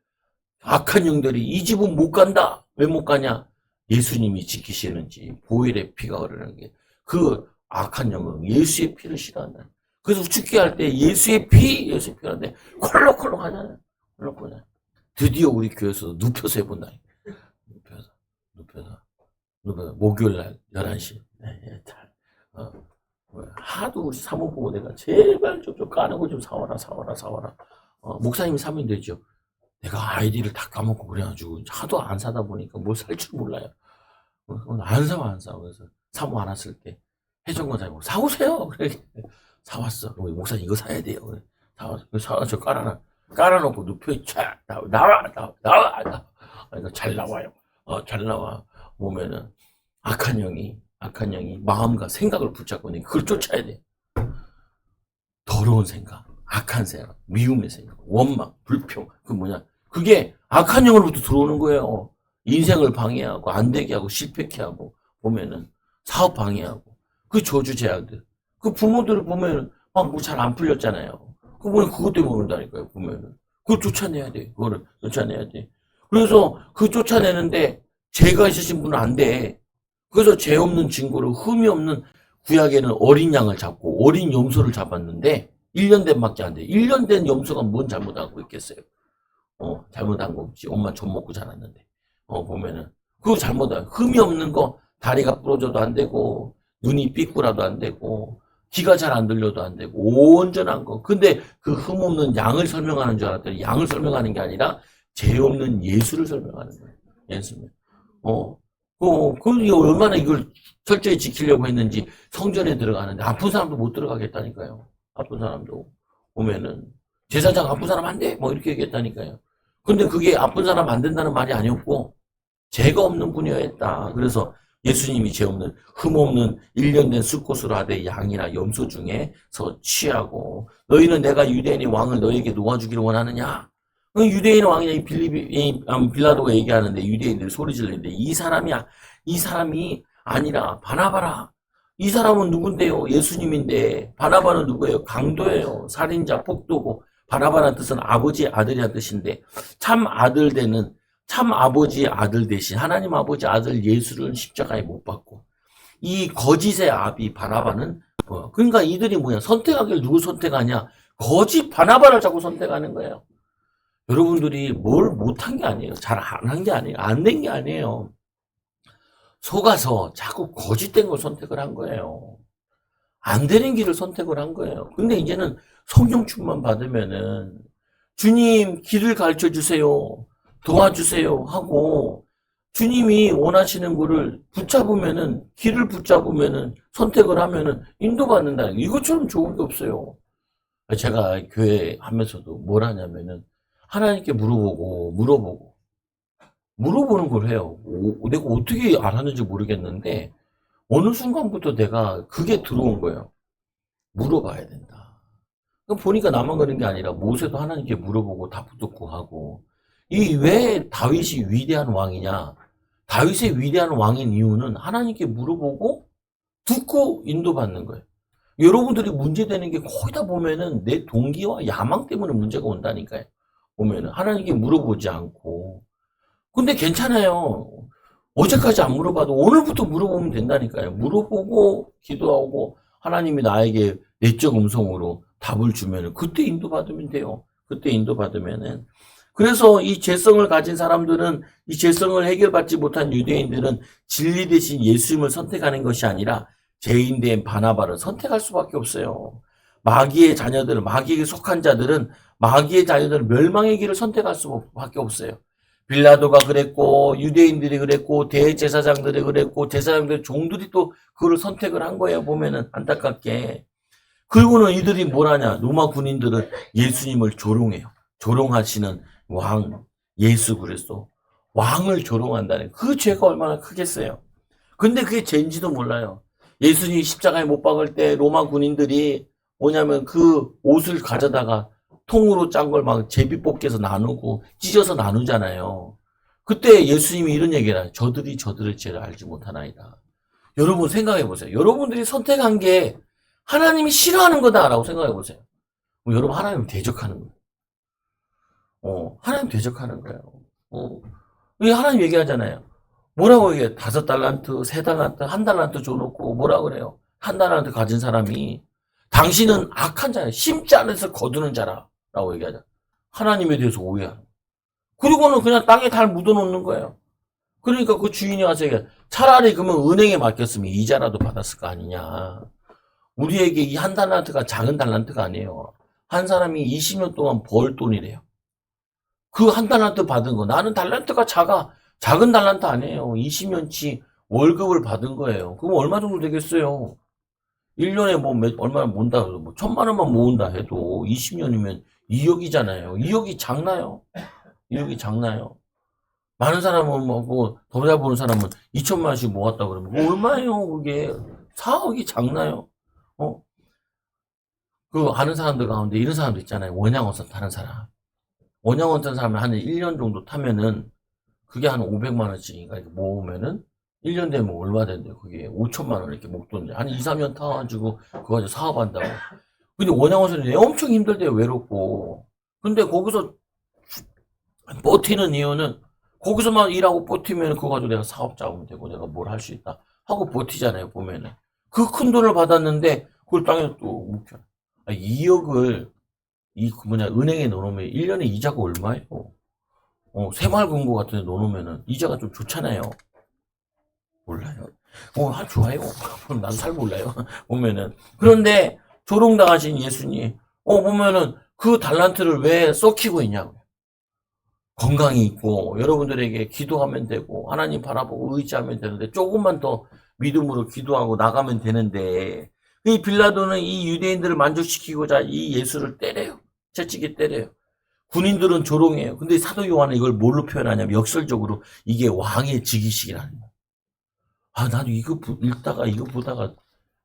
악한 영들이 이 집은 못 간다. 왜 못 가냐? 예수님이 지키시는지 보혈의 피가 흐르는 게 그 악한 영은 예수의 피를 싫어한다. 그래서 죽게 할 때 예수의 피하는데 콜록콜록 하잖아요. 콜록콜록. 드디어 우리 교회에서 눕혀서 해본다. 눕혀서. 목요일 날 11시. 네, 하도 우리 사모 보고 내가 제발 좀 까는 거 좀 사와라. 목사님이 사면 되죠. 내가 아이디를 다 까먹고 그래가지고 하도 안 사다 보니까 뭘 살 줄 몰라요. 안 사. 그래서 사모 안 왔을 때 해전권사님 사오세요. 그래 사왔어. 목사님 이거 사야 돼요. 그래. 사와서 깔아놓고 눕혀 쫙 나와. 이거 잘 나와요. 잘 나와. 보면은 악한 영이 마음과 생각을 붙잡고 있는 그걸 쫓아야 돼. 더러운 생각, 악한 생각, 미움의 생각, 원망, 불평, 그게 악한 영으로부터 들어오는 거예요. 인생을 방해하고, 안 되게 하고, 실패케 하고, 보면은, 사업 방해하고, 그 저주 제약들. 그 부모들을 보면은, 막 뭐 잘 안 풀렸잖아요. 그것 때문에 그런다니까요, 보면은. 그걸 쫓아내야 돼. 그래서, 그 쫓아내는데, 죄가 있으신 분은 안 돼. 그래서 죄 없는 증거로 흠이 없는 구약에는 어린 양을 잡고, 어린 염소를 잡았는데, 1년 된 밖에 안 돼. 1년 된 염소가 뭔 잘못하고 있겠어요? 잘못한 거 없지. 엄마 젖 먹고 자랐는데. 보면은. 그거 잘못한, 흠이 없는 거, 다리가 부러져도 안 되고, 눈이 삐꾸라도 안 되고, 귀가 잘 안 들려도 안 되고, 온전한 거. 근데 그 흠 없는 양을 설명하는 줄 알았더니, 양을 설명하는 게 아니라, 죄 없는 예수를 설명하는 거예요. 예수님. 얼마나 이걸 철저히 지키려고 했는지, 성전에 들어가는데, 아픈 사람도 못 들어가겠다니까요. 아픈 사람도. 보면은, 제사장 아픈 사람 안 돼! 뭐 이렇게 얘기했다니까요. 근데 그게 아픈 사람 안 된다는 말이 아니었고, 죄가 없는 분이어야 했다. 그래서 예수님이 죄 없는, 흠 없는 1년 된 수꽃으로 하되 양이나 염소 중에서 취하고, 너희는 내가 유대인의 왕을 너희에게 놓아주기를 원하느냐? 유대인 왕이냐, 빌라도가 얘기하는데 유대인들이 소리 지르는데 이 사람이 아니라 바나바라. 이 사람은 누군데요? 예수님인데 바나바는 누구예요? 강도예요. 살인자, 폭도고. 바나바라는 뜻은 아버지의 아들이라는 뜻인데 참 아버지의 아들 대신 하나님 아버지 아들 예수를 십자가에 못 박고 이 거짓의 아비 바나바는 그러니까 이들이 선택하기를 누구 선택하냐? 거짓 바나바를 자꾸 선택하는 거예요. 여러분들이 뭘 못한 게 아니에요. 잘 안 한 게 아니에요. 안 된 게 아니에요. 속아서 자꾸 거짓된 걸 선택을 한 거예요. 안 되는 길을 선택을 한 거예요. 근데 이제는 성령 충만 받으면은 주님 길을 가르쳐 주세요. 도와주세요 하고 주님이 원하시는 거를 붙잡으면은 길을 붙잡으면은 선택을 하면은 인도받는다. 이것처럼 좋은 게 없어요. 제가 교회 하면서도 뭘 하냐면은 하나님께 물어보는 걸 해요. 내가 어떻게 알았는지 모르겠는데 어느 순간부터 내가 그게 들어온 거예요. 물어봐야 된다. 보니까 나만 그런 게 아니라 모세도 하나님께 물어보고 답도 구하고 이 왜 다윗이 위대한 왕이냐? 다윗의 위대한 왕인 이유는 하나님께 물어보고 듣고 인도받는 거예요. 여러분들이 문제되는 게 거의 다 보면은 내 동기와 야망 때문에 문제가 온다니까요. 보면은 하나님께 물어보지 않고. 근데 괜찮아요. 어제까지 안 물어봐도 오늘부터 물어보면 된다니까요. 물어보고 기도하고 하나님이 나에게 내적 음성으로 답을 주면은 그때 인도받으면 돼요. 그때 인도받으면은. 그래서 이 죄성을 가진 사람들은, 이 죄성을 해결받지 못한 유대인들은 진리 대신 예수님을 선택하는 것이 아니라 죄인된 바나바를 선택할 수밖에 없어요. 마귀의 자녀들은, 마귀에게 속한 자들은, 마귀의 자녀들은 멸망의 길을 선택할 수밖에 없어요. 빌라도가 그랬고, 유대인들이 그랬고, 대제사장들이 그랬고, 제사장들 종들이 또 그걸 선택을 한 거예요. 보면은 안타깝게. 그리고는 이들이 뭘 하냐? 로마 군인들은 예수님을 조롱해요. 조롱하시는 왕 예수 그리스도, 왕을 조롱한다는 그 죄가 얼마나 크겠어요. 근데 그게 죄인지도 몰라요. 예수님이 십자가에 못 박을 때 로마 군인들이 뭐냐면 그 옷을 가져다가 통으로 짠 걸 막 제비 뽑기해서 나누고 찢어서 나누잖아요. 그때 예수님이 이런 얘기를 해요. 저들이 저들의 죄를 알지 못하나이다. 여러분 생각해 보세요. 여러분들이 선택한 게 하나님이 싫어하는 거다라고 생각해 보세요. 여러분 하나님을 대적하는 거예요. 하나님 대적하는 거예요. 이 하나님 얘기하잖아요. 뭐라고 얘기해? 5달란트, 3달란트, 1달란트 줘놓고 뭐라 그래요? 1달란트 가진 사람이 당신은 악한 자야. 심지 않아서 거두는 자라라고 얘기하자. 하나님에 대해서 오해하는. 그리고는 그냥 땅에 달 묻어놓는 거예요. 그러니까 그 주인이 와서 얘기해. 차라리 그러면 은행에 맡겼으면 이자라도 받았을 거 아니냐. 우리에게 이 1달란트가 작은 달란트가 아니에요. 한 사람이 20년 동안 벌 돈이래요. 그 1달란트 받은 거. 나는 달란트가 작은 달란트 아니에요. 20년치 월급을 받은 거예요. 그럼 얼마 정도 되겠어요? 1년에 얼마나 모은다 해도, 1,000만 원만 모은다 해도 20년이면 2억이잖아요. 2억이 작나요? 2억이 작나요? 많은 사람은 더 잘 버는 사람은 2천만 원씩 모았다 그러면, 얼마예요, 그게? 4억이 작나요? 그 아는 사람들 가운데 이런 사람도 있잖아요. 원양어선 타는 사람. 원양어선 타는 사람을 한 1년 정도 타면은, 그게 한 500만 원씩인가 모으면은 1년 되면 얼마 된대요. 그게 5천만 원 이렇게 목돈데 한 2, 3년 타가지고 그거 가지고 사업한다고. 근데 원양어선이 엄청 힘들대요. 외롭고. 근데 거기서 버티는 이유는, 거기서만 일하고 버티면 그거 가지고 내가 사업 잡으면 되고 내가 뭘 할 수 있다 하고 버티잖아요. 보면은 그 큰 돈을 받았는데 그걸 땅에 또 묵혀. 2억을 은행에 넣어놓으면 1년에 이자가 얼마예요? 새마을금고 같은 데 넣어놓으면은 이자가 좀 좋잖아요. 몰라요. 좋아요. 그럼 나도 잘 몰라요. 보면은. 그런데 조롱당하신 예수님, 보면은 그 달란트를 왜 썩히고 있냐고요. 건강이 있고, 여러분들에게 기도하면 되고, 하나님 바라보고 의지하면 되는데, 조금만 더 믿음으로 기도하고 나가면 되는데, 이 빌라도는 이 유대인들을 만족시키고자 이 예수를 때려요. 채찍에 때려요. 군인들은 조롱해요. 근데 사도 요한은 이걸 뭘로 표현하냐면 역설적으로 이게 왕의 즉위식이라는 거예요. 나도 이거 읽다가 이거 보다가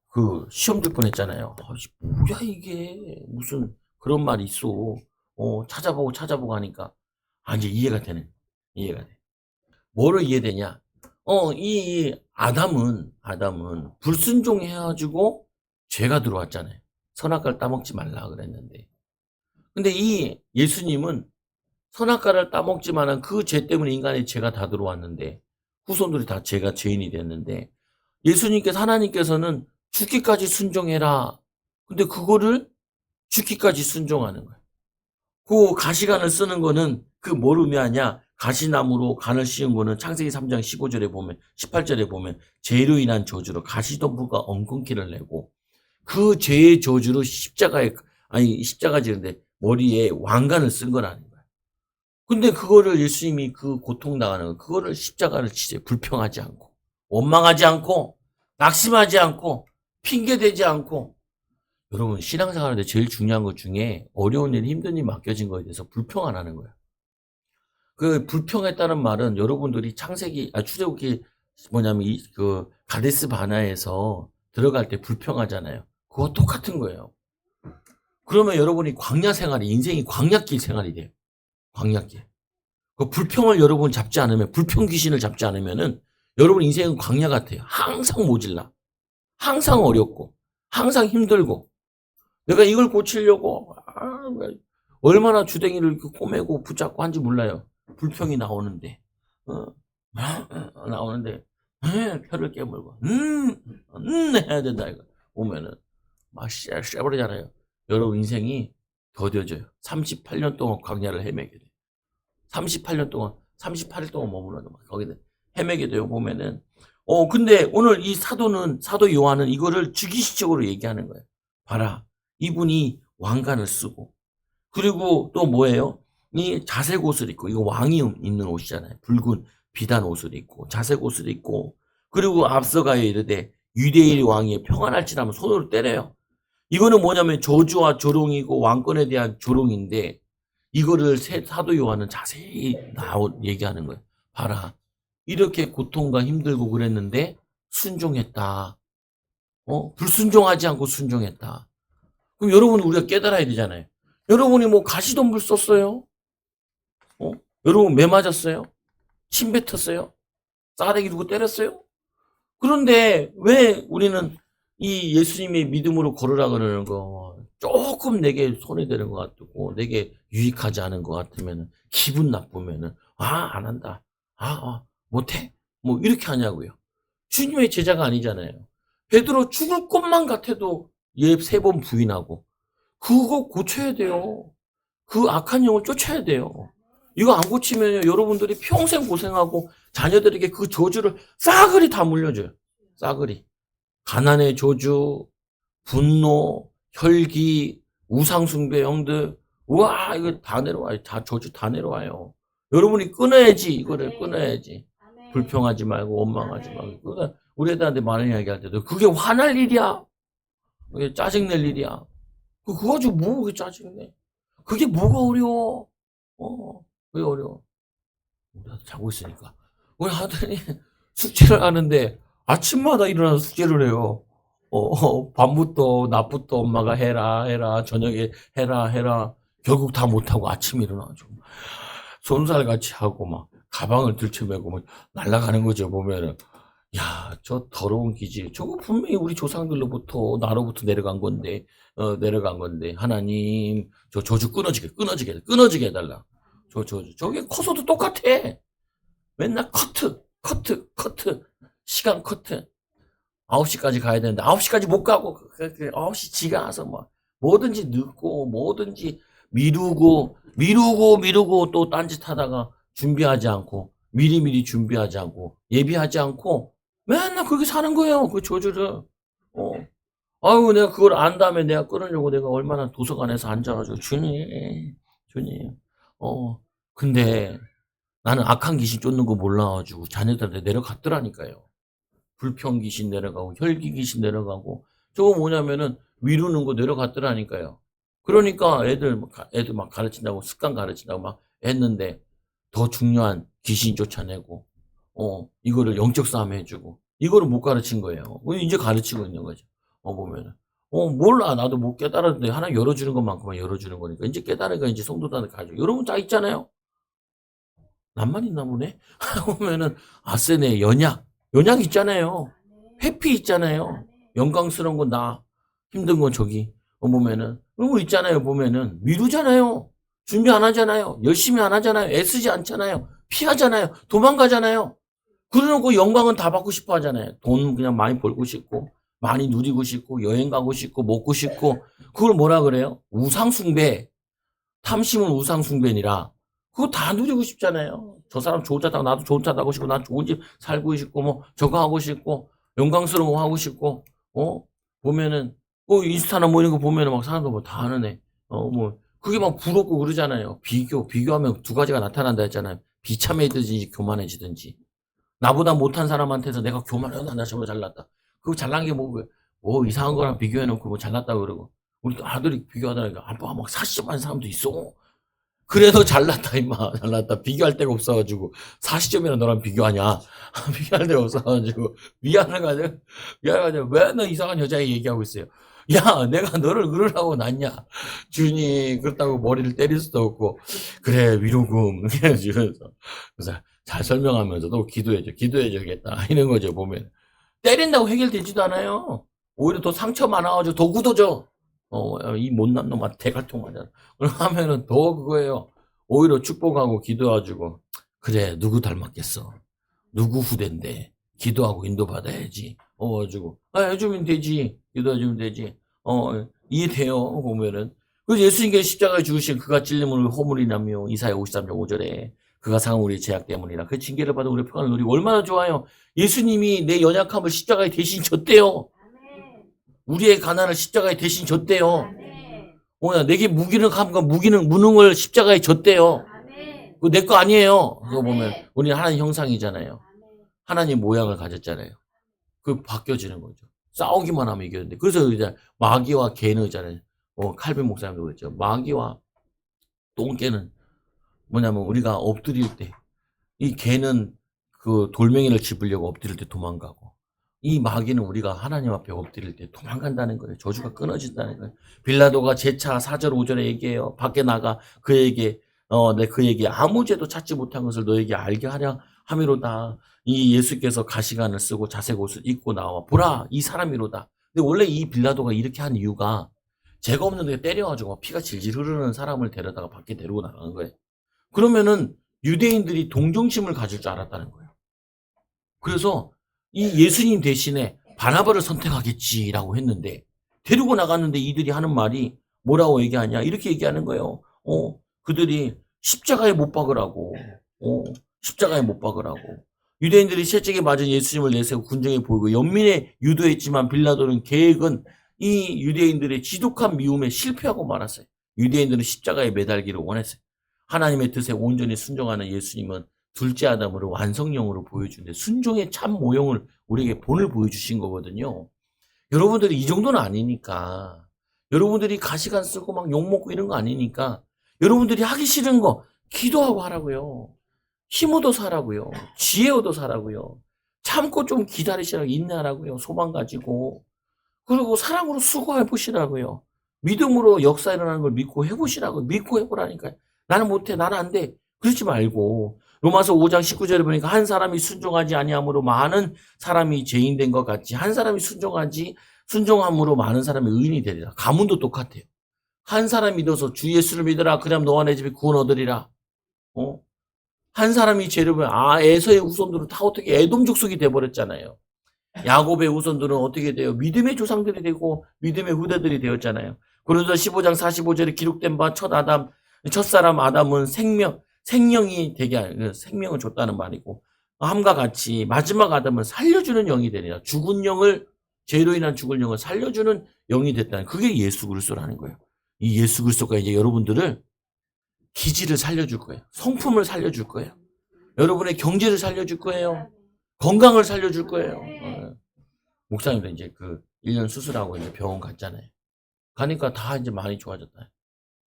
그 시험 들 뻔했잖아요. 뭐야 이게 무슨 그런 말이 있어. 찾아보고 하니까 이제 이해가 되네. 이해가 돼. 뭐를 이해되냐? 이 아담은 불순종해가지고 죄가 들어왔잖아요. 선악과를 따먹지 말라 그랬는데. 근데 이 예수님은 선악과를 따먹지만은 그 죄 때문에 인간의 죄가 다 들어왔는데, 후손들이 다 죄인이 됐는데, 하나님께서는 죽기까지 순종해라. 근데 그거를 죽기까지 순종하는 거예요. 그 가시관을 쓰는 거는 뭘 의미하냐? 가시나무로 간을 씌운 거는 창세기 3장 15절에 보면, 18절에 보면 죄로 인한 저주로 가시덤불과 엉겅퀴를 내고, 그 죄의 저주로 십자가 지는데 머리에 왕관을 쓴 거라는 거예요. 근데 그거를 예수님이 그 고통당하는 그거를 십자가를 치세요. 불평하지 않고, 원망하지 않고, 낙심하지 않고, 핑계대지 않고. 여러분 신앙생활하는데 제일 중요한 것 중에 어려운 일, 힘든 일 맡겨진 거에 대해서 불평 안 하는 거예요. 그 불평했다는 말은 여러분들이 출애굽기 그 가데스 바나에서 들어갈 때 불평하잖아요. 그거 똑같은 거예요. 그러면 여러분이 광야 생활이, 인생이 광야길 생활이 돼요. 광야길. 그 불평을 여러분 잡지 않으면, 불평 귀신을 잡지 않으면은 여러분 인생은 광야 같아요. 항상 모질라. 항상 어렵고, 항상 힘들고. 내가 이걸 고치려고, 얼마나 주댕이를 이렇게 꼬매고 붙잡고 한지 몰라요. 불평이 나오는데, 어, 나오는데, 혀를 깨물고, 해야 된다, 이거. 오면은, 막 쎄버리잖아요. 여러분 인생이 더뎌져요. 38년 동안 광야를 헤매게 돼요. 38년 동안, 38일 동안 머물러도 막 거기다 헤매게 돼요, 보면은. 근데 오늘 이 사도 요한은 이거를 주기식적으로 얘기하는 거예요. 봐라. 이분이 왕관을 쓰고, 그리고 또 뭐예요? 이 자색 옷을 입고, 이거 왕이 입는 옷이잖아요. 붉은 비단 옷을 입고, 자색 옷을 입고, 그리고 앞서가요 이르되, 유대인의 왕이 평안할지라면 손으로 때려요. 이거는 뭐냐면 저주와 조롱이고 왕권에 대한 조롱인데, 이거를 사도 요한은 자세히 얘기하는 거예요. 봐라. 이렇게 고통과 힘들고 그랬는데 순종했다. 불순종하지 않고 순종했다. 그럼 여러분 우리가 깨달아야 되잖아요. 여러분이 뭐 가시덤불 썼어요? 여러분 매 맞았어요? 침 뱉었어요? 싸대기 두고 때렸어요? 그런데 왜 우리는 이 예수님의 믿음으로 걸으라 그러는 거 조금 내게 손해되는 것 같고 내게 유익하지 않은 것 같으면 기분 나쁘면은 안 한다. 못해? 뭐 이렇게 하냐고요. 주님의 제자가 아니잖아요. 베드로 죽을 것만 같아도 얘 3번 부인하고 그거 고쳐야 돼요. 그 악한 영을 쫓아야 돼요. 이거 안 고치면 여러분들이 평생 고생하고 자녀들에게 그 저주를 싸그리 다 물려줘요. 싸그리. 가난의 저주, 분노, 혈기, 우상숭배 형들, 우와 이거 다 내려와요. 다 저주 다 내려와요. 여러분이 끊어야지. 이거를 끊어야지. 불평하지 말고 원망하지 말고. 그러니까 우리 애들한테 많은 이야기할 때도 그게 화날 일이야. 그게 짜증낼 일이야. 그거 가지고 뭐 그게 짜증내. 그게 뭐가 어려워. 왜 어려워. 나도 자고 있으니까. 우리 아들이 숙제를 하는데 아침마다 일어나서 숙제를 해요. 밤부터 낮부터 엄마가 해라 저녁에 해라 결국 다 못하고 아침에 일어나죠. 손살같이 하고 막 가방을 들쳐매고 막 날아가는 거죠. 보면은 야, 저 더러운 기질 저거 분명히 우리 조상들로부터 나로부터 내려간 건데 하나님 저 저주 끊어지게 해달라. 저게 커서도 똑같아. 맨날 커트 시간 커트 9시까지 가야 되는데 9시까지 못 가고 9시 지가 와서 뭐 뭐든지 늦고 뭐든지 미루고 또 딴짓하다가 준비하지 않고 미리 준비하지 않고 예비하지 않고 맨날 그렇게 사는 거예요. 그 저주를. 아유 내가 그걸 안 다음에 내가 끊으려고 내가 얼마나 도서관에서 앉아가지고 주님 근데 나는 악한 귀신 쫓는 거 몰라가지고 자녀들한테 내려갔더라니까요. 불평 귀신 내려가고 혈기 귀신 내려가고 저거 뭐냐면은 미루는 거 내려갔더라니까요. 그러니까 애들 막 가르친다고 습관 가르친다고 막 했는데 더 중요한 귀신 쫓아내고 이거를 영적 싸움 해주고 이거를 못 가르친 거예요. 이제 가르치고 있는 거죠. 보면은 몰라 나도 못 깨달았는데 하나 열어주는 것만큼만 열어주는 거니까 이제 깨달으니까 이제 성도단을 가지고 여러분 다 있잖아요. 남만 있나 보네. 보면은 아세네 연약 있잖아요. 회피 있잖아요. 영광스러운 건 나, 힘든 건 저기. 보면은 그런 거 있잖아요. 보면은 미루잖아요. 준비 안 하잖아요. 열심히 안 하잖아요. 애쓰지 않잖아요. 피하잖아요. 도망가잖아요. 그러고 영광은 다 받고 싶어 하잖아요. 돈 그냥 많이 벌고 싶고 많이 누리고 싶고 여행 가고 싶고 먹고 싶고 그걸 뭐라 그래요? 우상숭배. 탐심은 우상숭배니라. 그거 다 누리고 싶잖아요. 저 사람 좋은 차 타고 나도 좋은 차 타고 싶고 난 좋은 집 살고 싶고 뭐 저거 하고 싶고 영광스러운 거 하고 싶고 보면은 인스타나 뭐 이런 거 보면은 막 사람들 뭐 다 하는 애 뭐 그게 막 부럽고 그러잖아요. 비교하면 두 가지가 나타난다 했잖아요. 비참해지든지 교만해지든지. 나보다 못한 사람한테서 내가 교만하다 나 저거 잘났다. 그거 잘난 게 뭐 이상한 거랑 비교해놓고 뭐 잘났다 그러고 우리 아들이 비교하다니까 아빠 막 40점 한 사람도 있어. 그래도 잘났다 임마 잘났다. 비교할 데가 없어가지고 40점이나 너랑 비교하냐. 비교할 데가 없어가지고 미안해가지고 왜 너 이상한 여자애 얘기하고 있어요. 야 내가 너를 그러라고 낳냐. 주님 그렇다고 머리를 때릴 수도 없고 그래 위로금 이러면서 그래서 잘 설명하면서도 기도해줘야겠다 이런 거죠. 보면 때린다고 해결되지도 않아요. 오히려 더 상처 많아가지고 더 굳어져. 이 못난 놈아 대갈통 맞아. 하면은 더 그거예요. 오히려 축복하고 기도해가지고 그래 누구 닮았겠어. 누구 후대인데 기도하고 인도받아야지. 가지고 해주면 되지. 기도해주면 되지. 이해돼요. 보면은. 그래서 예수님께서 십자가에 죽으신 그가 찔림으로 허물이 나며 이사야 53장 5절에 그가 상한 우리의 죄악 때문이라 그 징계를 받아 우리의 평안을 누리고 얼마나 좋아요. 예수님이 내 연약함을 십자가에 대신 졌대요. 우리의 가난을 십자가에 대신 졌대요. 내게 무기능함과 무능을 십자가에 졌대요. 그거 내 거 아니에요. 그거 보면 우리는 하나님 형상이잖아요. 하나님 모양을 가졌잖아요. 그 바뀌어지는 거죠. 싸우기만 하면 이겼는데. 그래서 이제 마귀와 개는잖아요. 칼빈 목사님도 그랬죠. 마귀와 똥개는 뭐냐면 우리가 엎드릴 때 이 개는 그 돌멩이를 집으려고 엎드릴 때 도망가고 이 마귀는 우리가 하나님 앞에 엎드릴 때 도망간다는 거예요. 저주가 끊어진다는 거예요. 빌라도가 제차 4절 5절에 얘기해요. 밖에 나가 그에게 그에게 아무 죄도 찾지 못한 것을 너에게 알게 하려 함이로다. 이 예수께서 가시관을 쓰고 자색 옷을 입고 나와 보라 이 사람이로다. 근데 원래 이 빌라도가 이렇게 한 이유가 죄가 없는데 때려가지고 피가 질질 흐르는 사람을 데려다가 밖에 데리고 나가는 거예요. 그러면은 유대인들이 동정심을 가질 줄 알았다는 거예요. 그래서 이 예수님 대신에 바나바를 선택하겠지라고 했는데 데리고 나갔는데 이들이 하는 말이 뭐라고 얘기하냐 이렇게 얘기하는 거예요. 그들이 십자가에 못 박으라고. 십자가에 못 박으라고. 유대인들이 채찍에 맞은 예수님을 내세우고 군정에 보이고 연민에 유도했지만 빌라도는 계획은 이 유대인들의 지독한 미움에 실패하고 말았어요. 유대인들은 십자가에 매달기를 원했어요. 하나님의 뜻에 온전히 순종하는 예수님은 둘째 아담으로 완성형으로 보여주는데 순종의 참 모형을 우리에게 본을 보여주신 거거든요. 여러분들이 이 정도는 아니니까 여러분들이 가시관 쓰고 막 욕먹고 이런 거 아니니까 여러분들이 하기 싫은 거 기도하고 하라고요. 힘 얻어서 하라고요. 지혜 얻어서 하라고요. 참고 좀 기다리시라고 인내하라고요. 소망 가지고. 그리고 사랑으로 수고해 보시라고요. 믿음으로 역사 일어나는 걸 믿고 해보시라고. 믿고 해보라니까요. 나는 못해. 나는 안 돼. 그러지 말고. 로마서 5장 19절에 보니까 한 사람이 순종하지 아니함으로 많은 사람이 죄인 된 것 같이 한 사람이 순종함으로 많은 사람이 의인이 되리라. 가문도 똑같아요. 한 사람 믿어서 주 예수를 믿으라. 그럼 너와 내 집이 구원 얻으리라. 한 사람이 죄를 보면 에서의 후손들은 다 어떻게 에돔 족속이 돼버렸잖아요. 야곱의 후손들은 어떻게 돼요? 믿음의 조상들이 되고 믿음의 후대들이 되었잖아요. 고린도서 15장 45절에 기록된 바 첫사람 아담은 생명이 되게 하는 생명을 줬다는 말이고 함과 같이 마지막 아담은 살려주는 영이 되리라. 죽은 영을 죄로 인한 죽은 영을 살려주는 영이 됐다는 그게 예수 그리스도라는 거예요. 이 예수 그리스도가 이제 여러분들을 기질을 살려줄 거예요. 성품을 살려줄 거예요. 여러분의 경제를 살려줄 거예요. 건강을 살려줄 거예요. 목사님도 이제 그 1년 수술하고 이제 병원 갔잖아요. 가니까 다 이제 많이 좋아졌다.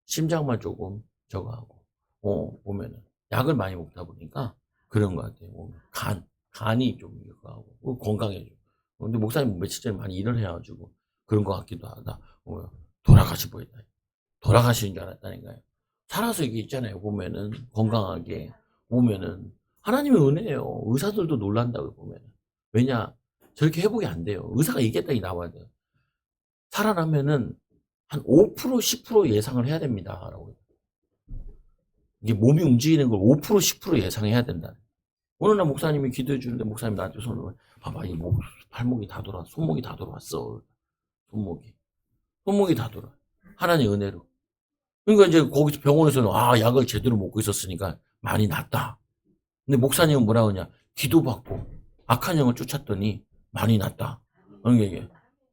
심장만 조금 저거 하고, 보면은 약을 많이 먹다 보니까 그런 것 같아요. 간이 좀 이거 하고 건강해져. 근데 목사님 며칠 전에 많이 일을 해가지고 그런 것 같기도 하다. 돌아가시 보였다. 돌아가시는 줄 알았다니까요. 살아서 이게 있잖아요. 보면은 건강하게 보면은 하나님의 은혜예요. 의사들도 놀란다고 보면은. 왜냐 저렇게 회복이 안 돼요. 의사가 얘기했더니 나와야 돼요. 살아나면은 한 5% 10% 예상을 해야 됩니다라고. 이게 몸이 움직이는 걸 5% 10% 예상해야 된다. 어느 날 목사님이 기도해 주는데 목사님 나한테 손을 봐봐 이 발목이 다 돌아 손목이 다 돌아왔어. 손목이 다 돌아. 하나님의 은혜로. 그러니까 이제 거기서 병원에서는 약을 제대로 먹고 있었으니까 많이 낫다. 근데 목사님은 뭐라 그러냐? 기도받고 악한 영을 쫓았더니 많이 낫다. 이게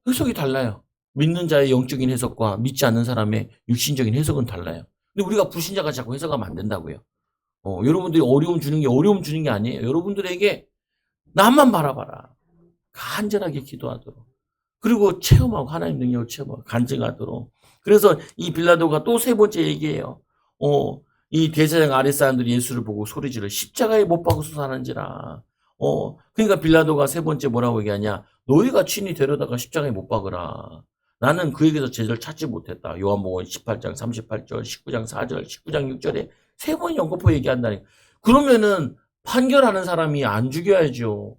해석이 달라요. 믿는 자의 영적인 해석과 믿지 않는 사람의 육신적인 해석은 달라요. 근데 우리가 불신자가 자꾸 해석하면 안 된다고요. 여러분들이 어려움 주는 게 아니에요. 여러분들에게 나만 바라봐라. 간절하게 기도하도록. 그리고 체험하고 하나님 능력을 체험하고 간증하도록. 그래서 이 빌라도가 또 세 번째 얘기해요. 이 대제사장 아랫 사람들이 예수를 보고 소리지르 십자가에 못 박아서 사는지라. 그러니까 빌라도가 세 번째 뭐라고 얘기하냐? 너희가 친히 데려다가 십자가에 못 박으라. 나는 그에게서 죄를 찾지 못했다. 요한복음 18장 38절, 19장 4절, 19장 6절에 세 번 연거푸 얘기한다니까. 그러면은 판결하는 사람이 안 죽여야죠.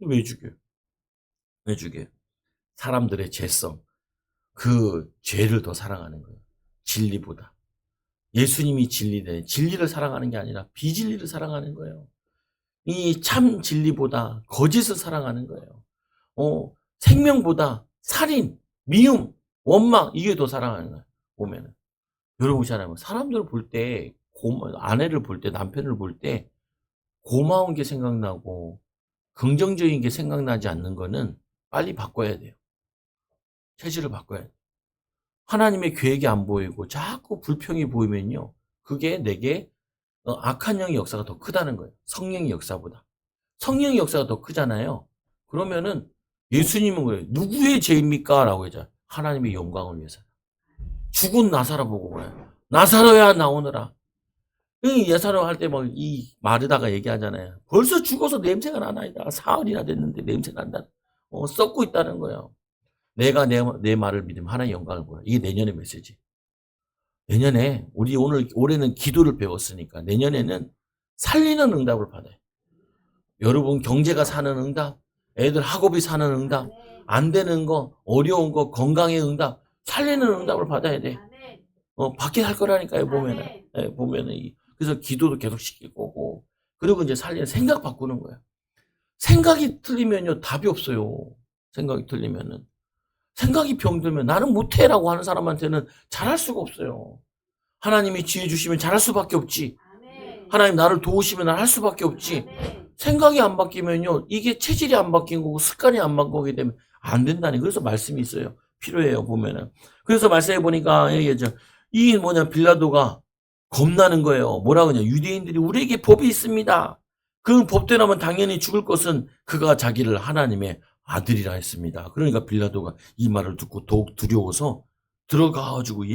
왜 죽여요? 왜 죽여요? 사람들의 죄성. 그 죄를 더 사랑하는 거예요. 진리보다. 예수님이 진리되 진리를 사랑하는 게 아니라 비진리를 사랑하는 거예요. 이 참 진리보다 거짓을 사랑하는 거예요. 생명보다 살인, 미움, 원망 이게 더 사랑하는 거예요. 보면은. 여러분 있잖아요. 사람들을 볼 때 아내를 볼 때 남편을 볼 때 고마운 게 생각나고 긍정적인 게 생각나지 않는 거는 빨리 바꿔야 돼요. 체질을 바꿔야 돼요. 하나님의 계획이 안 보이고 자꾸 불평이 보이면요. 그게 내게 악한 영의 역사가 더 크다는 거예요. 성령의 역사보다. 성령의 역사가 더 크잖아요. 그러면은 예수님은 그래요. 누구의 죄입니까? 라고 하죠. 하나님의 영광을 위해서. 죽은 나사로 보고 그래요. 나사로야 나오너라. 이 예사로 할 때 뭐 이 마르다가 얘기하잖아요. 벌써 죽어서 냄새가 나나이다. 사흘이나 됐는데 냄새 난다. 썩고 있다는 거예요. 내가 내 말을 믿으면 하나님의 영광을 보라. 이게 내년의 메시지. 내년에 우리 올해는 기도를 배웠으니까 내년에는 살리는 응답을 받아요. 여러분 경제가 사는 응답, 애들 학업이 사는 응답, 안 되는 거, 어려운 거, 건강의 응답, 살리는 응답을 받아야 돼. 받게 할 거라니까요, 보면은. 예, 보면은. 그래서 기도도 계속 시킬 거고. 그리고 이제 살리는 생각 바꾸는 거예요. 생각이 틀리면요, 답이 없어요. 생각이 틀리면은. 생각이 병들면 나는 못해라고 하는 사람한테는 잘할 수가 없어요. 하나님이 지혜 주시면 잘할 수밖에 없지. 하나님 나를 도우시면 난 할 수밖에 없지. 생각이 안 바뀌면요, 이게 체질이 안 바뀐 거고 습관이 안 바뀌게 되면 안 된다니. 그래서 말씀이 있어요. 필요해요, 보면은. 그래서 말씀해 보니까 이 빌라도가 겁나는 거예요. 뭐라 그러냐. 유대인들이 우리에게 법이 있습니다. 그 법대로 하면 당연히 죽을 것은 그가 자기를 하나님의 아들이라 했습니다. 그러니까 빌라도가 이 말을 듣고 더욱 두려워서 들어가가지고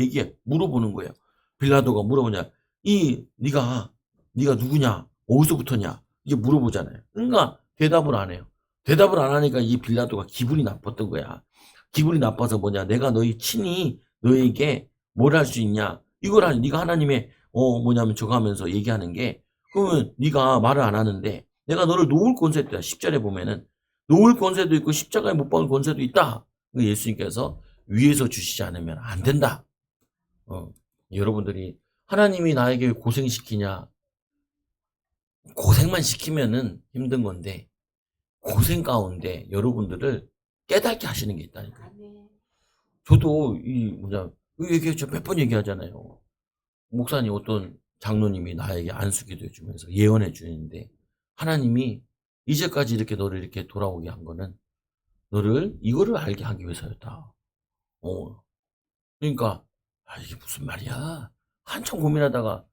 물어보는 거예요. 빌라도가 물어보냐. 네가 누구냐? 어디서 붙었냐? 이게 물어보잖아요. 그러니까 대답을 안 해요. 대답을 안 하니까 이 빌라도가 기분이 나빴던 거야. 기분이 나빠서 내가 너희 친히 너에게 뭘 할 수 있냐? 이걸 네가 하나님의 저거 하면서 얘기하는 게, 그러면 네가 말을 안 하는데 내가 너를 놓을 권세도 있다. 10절에 보면은 놓을 권세도 있고 십자가에 못 박을 권세도 있다. 예수님께서 위에서 주시지 않으면 안 된다. 여러분들이 하나님이 나에게 고생시키냐? 고생만 시키면은 힘든 건데 고생 가운데 여러분들을 깨닫게 하시는 게 있다니까요. 저도 몇 번 얘기하잖아요. 목사님 어떤 장로님이 나에게 안수기도 해주면서 예언해 주는데, 하나님이 이제까지 이렇게 너를 이렇게 돌아오게 한 거는 너를 이거를 알게 하기 위해서였다. 그러니까 이게 무슨 말이야? 한참 고민하다가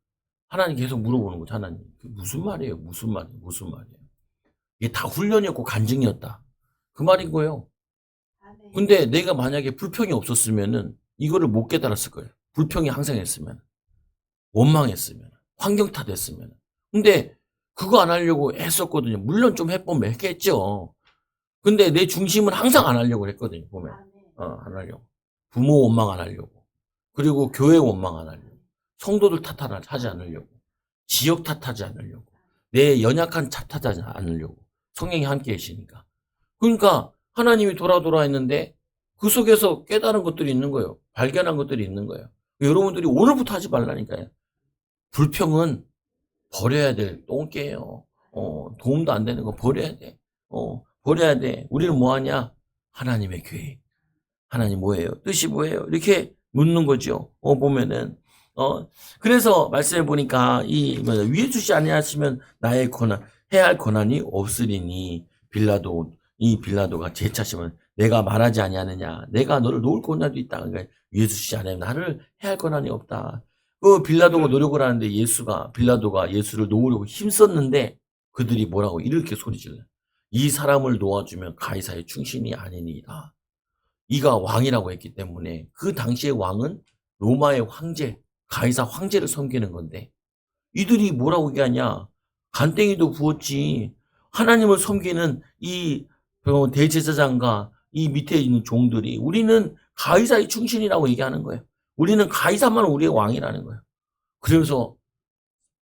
하나님 계속 물어보는 거죠. 하나님 무슨 말이에요? 무슨 말이에요? 이게 다 훈련이었고 간증이었다. 그 말인 거예요. 근데 내가 만약에 불평이 없었으면은 이거를 못 깨달았을 거예요. 불평이 항상 했으면, 원망했으면, 환경 탓했으면. 근데 그거 안 하려고 했었거든요. 물론 좀 해보면 했겠죠. 근데 내 중심은 항상 안 하려고 했거든요. 보면 안 하려고. 부모 원망 안 하려고. 그리고 교회 원망 안 하려고. 성도들 탓하지 않으려고. 지역 탓하지 않으려고. 내 연약한 탓하지 않으려고. 성령이 함께 계시니까. 그러니까 하나님이 돌아 했는데 그 속에서 깨달은 것들이 있는 거예요. 발견한 것들이 있는 거예요. 여러분들이 오늘부터 하지 말라니까요. 불평은 버려야 될 똥개예요. 도움도 안 되는 거 버려야 돼. 버려야 돼. 우리는 뭐 하냐? 하나님의 계획. 하나님 뭐예요? 뜻이 뭐예요? 이렇게 묻는 거죠. 보면은. 그래서 말씀해 보니까 위에 주시 아니하시면 나의 해야 할 권한이 없으리니, 빌라도가 재차시면 내가 말하지 아니하느냐. 내가 너를 놓을 권한도 있다. 그러니까 위에 주시 아니하면 나를 해야 할 권한이 없다. 빌라도가 노력을 하는데 빌라도가 예수를 놓으려고 힘썼는데 그들이 뭐라고 이렇게 소리질러. 이 사람을 놓아주면 가이사의 충신이 아니니이다. 이가 왕이라고 했기 때문에 그 당시의 왕은 로마의 황제, 가이사 황제를 섬기는 건데 이들이 뭐라고 얘기하냐. 간땡이도 부었지. 하나님을 섬기는 이 대제사장과 이 밑에 있는 종들이 우리는 가이사의 충신이라고 얘기하는 거예요. 우리는 가이사만 우리의 왕이라는 거예요. 그래서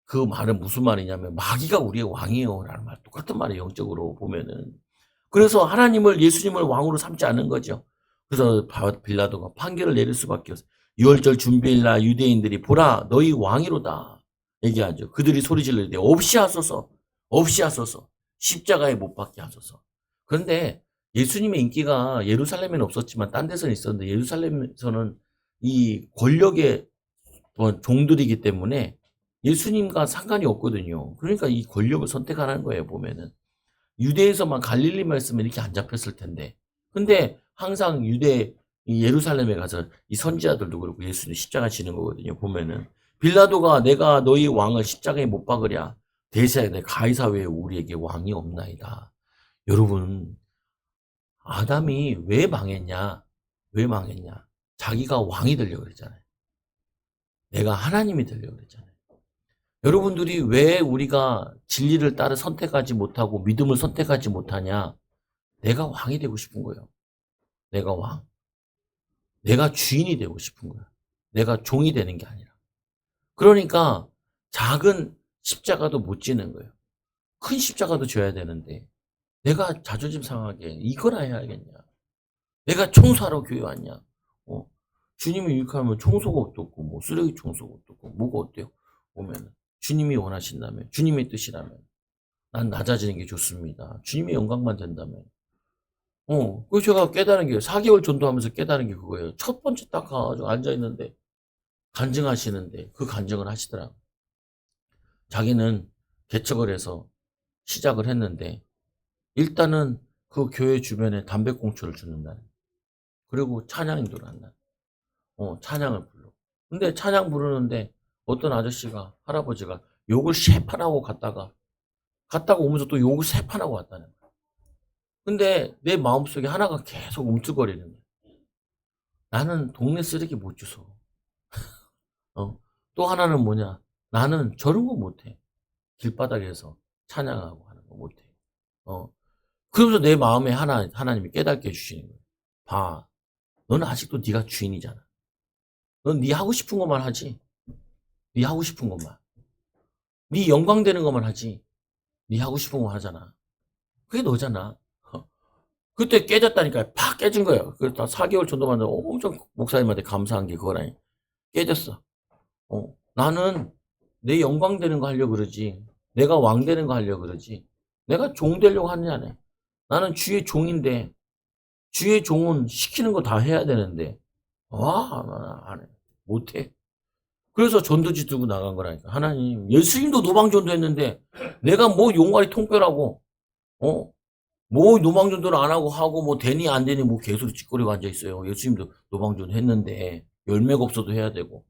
그 말은 무슨 말이냐면 마귀가 우리의 왕이에요 라는 말, 똑같은 말이에요. 영적으로 보면은. 그래서 예수님을 왕으로 삼지 않은 거죠. 그래서 빌라도가 판결을 내릴 수밖에 없어요. 유월절 준비일날 유대인들이 보라 너희 왕이로다 얘기하죠. 그들이 소리 질르되 없이 하소서 없이 하소서 십자가에 못 박게 하소서. 그런데 예수님의 인기가 예루살렘에는 없었지만 딴 데서는 있었는데 예루살렘에서는 이 권력의 종들이기 때문에 예수님과 상관이 없거든요. 그러니까 이 권력을 선택하라는 거예요. 보면은 유대에서만 갈릴리만 했으면 이렇게 안 잡혔을 텐데. 근데 항상 이 예루살렘에 가서 이 선지자들도 그렇고 예수님 십자가 지는 거거든요. 보면은 빌라도가 내가 너희 왕을 십자가에 못 박으랴 대세에 가이사 외에 우리에게 왕이 없나이다. 여러분 아담이 왜 망했냐? 왜 망했냐? 자기가 왕이 되려고 그랬잖아요. 내가 하나님이 되려고 그랬잖아요. 여러분들이 왜 우리가 진리를 따라 선택하지 못하고 믿음을 선택하지 못하냐? 내가 왕이 되고 싶은 거예요. 내가 왕. 내가 주인이 되고 싶은 거야. 내가 종이 되는 게 아니라. 그러니까 작은 십자가도 못 지는 거예요. 큰 십자가도 져야 되는데 내가 자존심 상하게 이거나 해야겠냐. 내가 청소하러 교회 왔냐. 주님이 유익하면 청소가 어떻고 뭐 쓰레기 청소가 어떻고 뭐가 어때요. 보면 주님이 원하신다면 주님의 뜻이라면 난 낮아지는 게 좋습니다. 주님의 영광만 된다면. 그래서 제가 깨달은 게 4개월 전도하면서 깨달은 게 그거예요. 첫 번째 딱 가가지고 앉아있는데 간증하시는데 그 간증을 하시더라고요. 자기는 개척을 해서 시작을 했는데 일단은 그 교회 주변에 담배꽁초를 주는다. 그리고 찬양인도를 한다. 찬양을 불러. 근데 찬양 부르는데 어떤 아저씨가 할아버지가 욕을 세 판 하고 갔다가 오면서 또 욕을 세 판 하고 왔다는 거야. 근데 내 마음속에 하나가 계속 움찔거리는 거야. 나는 동네 쓰레기 못 주워. 또 하나는 뭐냐? 나는 저런 거 못해. 길바닥에서 찬양하고 하는 거 못해. 그러면서 내 마음에 하나님이 깨닫게 해주시는 거예요. 봐. 너는 아직도 네가 주인이잖아. 넌 네 하고 싶은 것만 하지. 네 하고 싶은 것만. 네 영광 되는 것만 하지. 네 하고 싶은 거 하잖아. 그게 너잖아. 그때 깨졌다니까. 팍 깨진 거예요. 그래서 4개월 전도만 엄청 목사님한테 감사한 게 그거라니. 깨졌어. 나는 내 영광 되는 거 하려고 그러지. 내가 왕 되는 거 하려고 그러지. 내가 종 되려고 하느냐네 나는 주의 종인데, 주의 종은 시키는 거 다 해야 되는데, 안 해. 못해. 그래서 전도지 두고 나간 거라니까. 하나님, 예수님도 노방전도 했는데, 내가 뭐 용가리 통뼈라고, 뭐 노방전도를 안 하고, 뭐 되니 안 되니 뭐 계속 찌꺼리고 앉아있어요. 예수님도 노방전도 했는데, 열매가 없어도 해야 되고,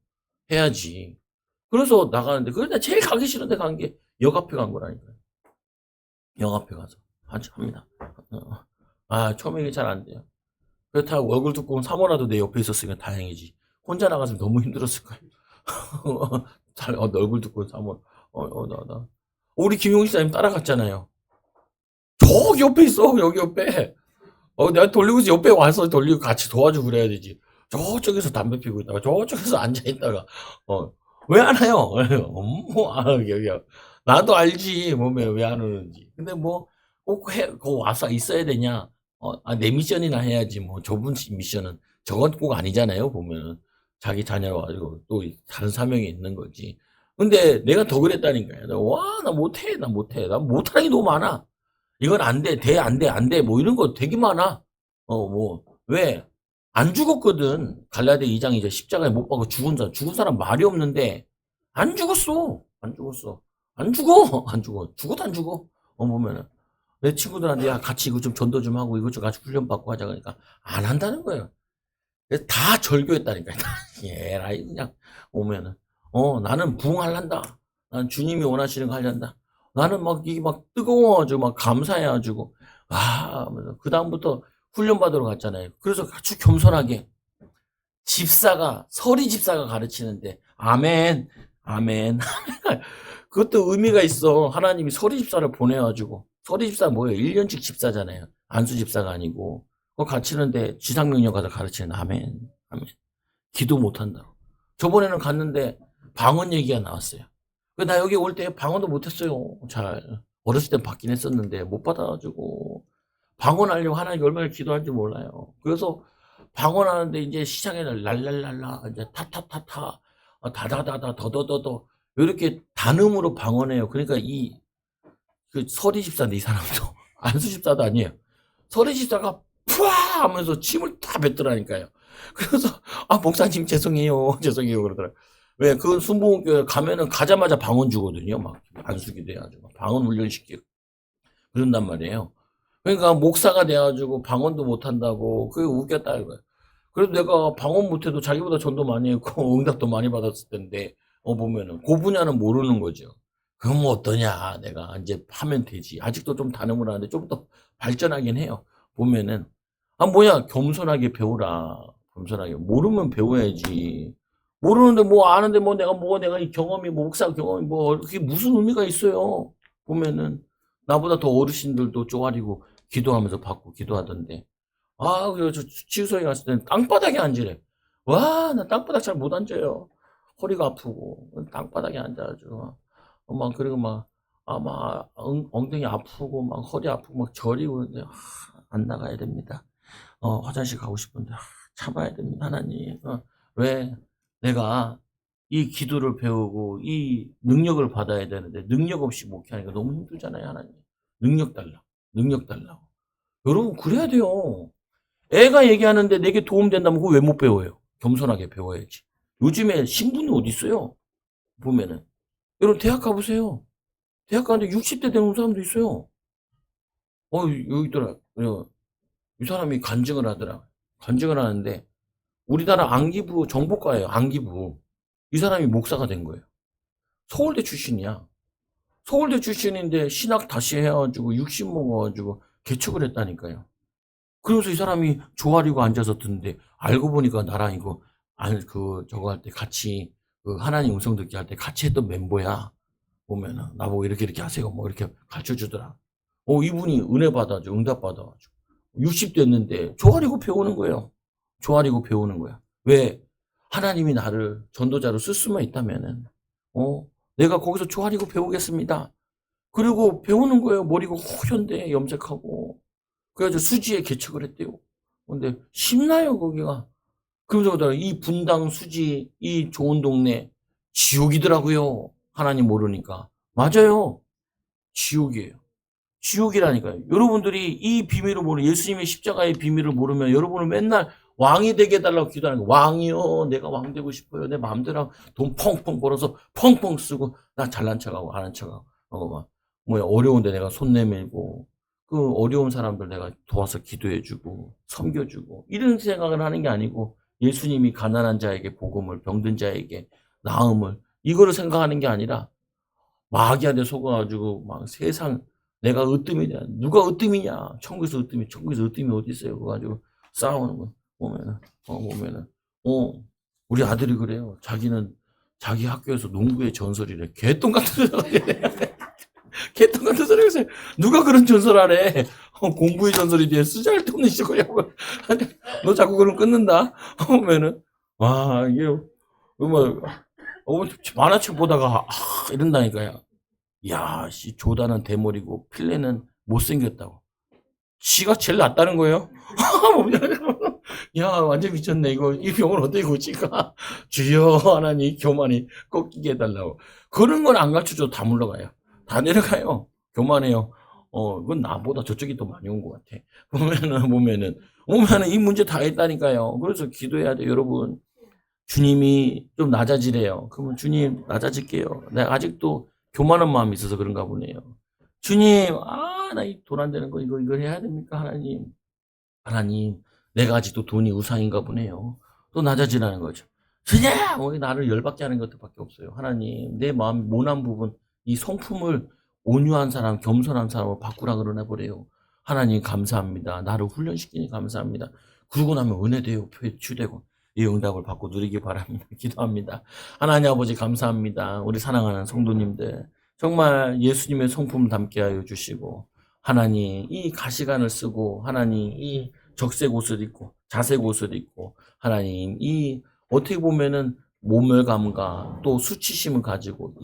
해야지. 그래서 나가는데, 그런데 제일 가기 싫은데 간 게 역 앞에 간 거라니까요. 역 앞에 가서. 합니다. 처음에 이게 잘 안 돼요. 그렇다고 얼굴 두꺼운 사모라도 내 옆에 있었으면 다행이지. 혼자 나가서 너무 힘들었을 거예요. 얼굴 두꺼운 사모. 우리 김용희 사님 따라갔잖아요. 저기 옆에 있어, 여기 옆에. 내가 돌리고 있어, 옆에 와서 돌리고 같이 도와주고 그래야 되지. 저쪽에서 담배 피우고 있다가, 저쪽에서 앉아있다가, 왜 안 와요? 여기. 나도 알지, 몸에 왜 안 오는지. 근데 뭐, 꼭 와서 있어야 되냐? 내 미션이나 해야지, 뭐, 좁은 미션은. 저건 꼭 아니잖아요, 보면은. 자기 자녀가 가지고 또 다른 사명이 있는 거지. 근데 내가 더 그랬다니까요. 나 못해. 나 못하는 게 너무 많아. 이건 안 돼, 안 돼, 뭐 이런 거 되게 많아. 왜? 안 죽었거든. 갈라디아 2장 이제 십자가에 못 박고 죽은 사람 말이 없는데, 안 죽었어. 안 죽어. 죽어도 안 죽어. 보면은. 내 친구들한테, 야, 같이 이거 좀 전도 좀 하고, 이것 좀 같이 훈련받고 하자. 그러니까, 안 한다는 거예요. 그래서 다 절교했다니까. 에라이, 그냥, 오면은. 나는 부흥할란다. 난 주님이 원하시는 거 하련다. 나는 이게 뜨거워가지고, 감사해가지고, 하면서, 그다음부터 훈련받으러 갔잖아요. 그래서 아주 겸손하게, 서리 집사가 가르치는데, 아멘. 그것도 의미가 있어. 하나님이 서리 집사를 보내가지고, 서리 집사 뭐예요? 1년씩 집사잖아요. 안수 집사가 아니고. 그거 가르치는데 지상명령 가서 가르치는 아멘. 기도 못한다고. 저번에는 갔는데 방언 얘기가 나왔어요. 나 여기 올 때 방언도 못했어요. 잘. 어렸을 땐 받긴 했었는데 못 받아가지고 방언하려고 하나님 얼마나 기도한지 몰라요. 그래서 방언하는데 이제 시장에 랄랄랄라 이제 타타타타 다다다다 더더더더 이렇게 단음으로 방언해요. 그러니까 그 서리 집사인데 이 사람도 안수 집사도 아니에요. 서리 집사가 푸아 하면서 침을 다 뱉더라니까요. 그래서 목사님 죄송해요 죄송해요 그러더라고요. 왜 그 순복음교회 가면은 가자마자 방언 주거든요. 막 안수기 돼가지고 방언 훈련시키고 그런단 말이에요. 그러니까 목사가 돼가지고 방언도 못한다고 그게 웃겼다 이거예요. 그래도 내가 방언 못해도 자기보다 전도 많이 했고 응답도 많이 받았을 텐데 보면은 그 분야는 모르는 거죠. 그럼 뭐 어떠냐 내가 이제 하면 되지. 아직도 좀 단음을 하는데 좀 더 발전하긴 해요. 보면은 뭐야 겸손하게 배우라. 겸손하게 모르면 배워야지. 모르는데 뭐 아는데 내가 이 경험이 목사 경험이 그게 무슨 의미가 있어요. 보면은 나보다 더 어르신들도 쪼아리고 기도하면서 받고 기도하던데. 그래서 치유소에 갔을 때는 땅바닥에 앉으래. 와, 나 땅바닥 잘 못 앉아요. 허리가 아프고 땅바닥에 앉아가지고 그리고 엉덩이 아프고 허리 아프고 저리고 안 나가야 됩니다. 화장실 가고 싶은데 참아야 됩니다. 하나님. 왜 내가 이 기도를 배우고 이 능력을 받아야 되는데 능력 없이 목회하니까 너무 힘들잖아요. 하나님. 능력 달라고. 능력 달라고. 여러분 그래야 돼요. 애가 얘기하는데 내게 도움된다면 그거 왜 못 배워요? 겸손하게 배워야지. 요즘에 신분이 어디 있어요? 보면은. 여러분 대학 가보세요. 대학 가는데 60대 되는 사람도 있어요. 여기 있더라. 이 사람이 간증을 하더라. 간증을 하는데 우리나라 안기부 정보과예요. 안기부. 이 사람이 목사가 된 거예요. 서울대 출신이야. 서울대 출신인데 신학 다시 해가지고 60 먹어가지고 개척을 했다니까요. 그러면서 이 사람이 조아리고 앉아서 듣는데 알고 보니까 나랑 이거 저거 할 때 같이 그 하나님 음성 듣기 할 때 같이 했던 멤버야. 보면은 나보고 이렇게 하세요. 이렇게 가르쳐 주더라. 이분이 은혜 받아가지고 응답 받아가지고 60 됐는데 조아리고 배우는 거예요. 조아리고 배우는 거야. 왜? 하나님이 나를 전도자로 쓸 수만 있다면은 내가 거기서 조아리고 배우겠습니다. 그리고 배우는 거예요. 머리가 호현데 염색하고. 그래가지고 수지에 개척을 했대요. 근데 쉽나요, 거기가? 그러면서 이 분당, 수지, 이 좋은 동네, 지옥이더라고요. 하나님 모르니까. 맞아요. 지옥이에요. 지옥이라니까요. 여러분들이 이 비밀을 예수님의 십자가의 비밀을 모르면 여러분은 맨날 왕이 되게 해달라고 기도하는 거예요. 왕이요. 내가 왕 되고 싶어요. 내 마음대로 돈 펑펑 벌어서 펑펑 쓰고, 나 잘난 척하고, 아는 척하고, 어려운데 내가 손 내밀고, 그 어려운 사람들 내가 도와서 기도해주고, 섬겨주고, 이런 생각을 하는 게 아니고, 예수님이 가난한 자에게 복음을, 병든 자에게 나음을, 이거를 생각하는 게 아니라, 마귀한테 속아가지고, 세상, 내가 으뜸이냐, 누가 으뜸이냐, 천국에서 으뜸이 어디 있어요? 그거 가지고 싸우는 거. 보면은, 우리 아들이 그래요. 자기는 자기 학교에서 농구의 전설이래. 개똥 같은 소리. 개똥 같은 소리 하세요. 누가 그런 전설하래. 공부의 전설이 뒤에 쓰잘데없는 시골이라고. 너 자꾸 그럼 끊는다. 보면은, 이게, 만화책 보다가, 이런다니까요. 야, 조다는 대머리고, 필레는 못생겼다고. 지가 제일 낫다는 거예요? 야, 완전 미쳤네. 이 병을 어떻게 고칠까? 주여, 하나님, 교만이 꺾이게 해달라고. 그런 건 안 가르쳐줘도 다 물러가요. 다 내려가요. 교만해요. 그건 나보다 저쪽이 더 많이 온 것 같아. 보면은 이 문제 다 했다니까요. 그래서 기도해야 돼, 여러분. 주님이 좀 낮아지래요. 그러면 주님, 낮아질게요. 내가 아직도 교만한 마음이 있어서 그런가 보네요. 주님, 나 이 돈 안 되는 거, 이거 해야 됩니까? 하나님, 내가 아직도 돈이 우상인가 보네요. 또 낮아지라는 거죠. 주님! 나를 열받게 하는 것들밖에 없어요. 하나님, 내 마음 모난 부분, 이 성품을 온유한 사람, 겸손한 사람으로 바꾸라 그러나 보래요. 하나님, 감사합니다. 나를 훈련시키니 감사합니다. 그러고 나면 은혜되고 표출되고 이 응답을 받고 누리기 바랍니다. 기도합니다. 하나님 아버지 감사합니다. 우리 사랑하는 성도님들 정말 예수님의 성품 담게 하여 주시고 하나님 이 가시관을 쓰고 하나님 이 적색 옷을 입고 자색 옷을 입고 하나님 이 어떻게 보면은 모멸감과 또 수치심을 가지고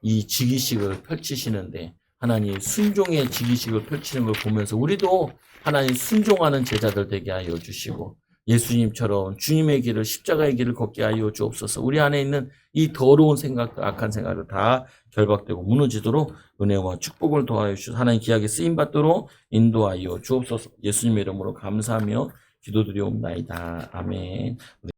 이 지기식을 펼치시는데 하나님 순종의 지기식을 펼치는 걸 보면서 우리도 하나님 순종하는 제자들 되게 하여 주시고 예수님처럼 주님의 길을, 십자가의 길을 걷게 하여 주옵소서. 우리 안에 있는 이 더러운 생각들, 악한 생각을 다 결박되고 무너지도록 은혜와 축복을 도와여 주셔서 하나님 귀하게 쓰임받도록 인도하여 주옵소서. 예수님의 이름으로 감사하며 기도드리옵나이다. 아멘.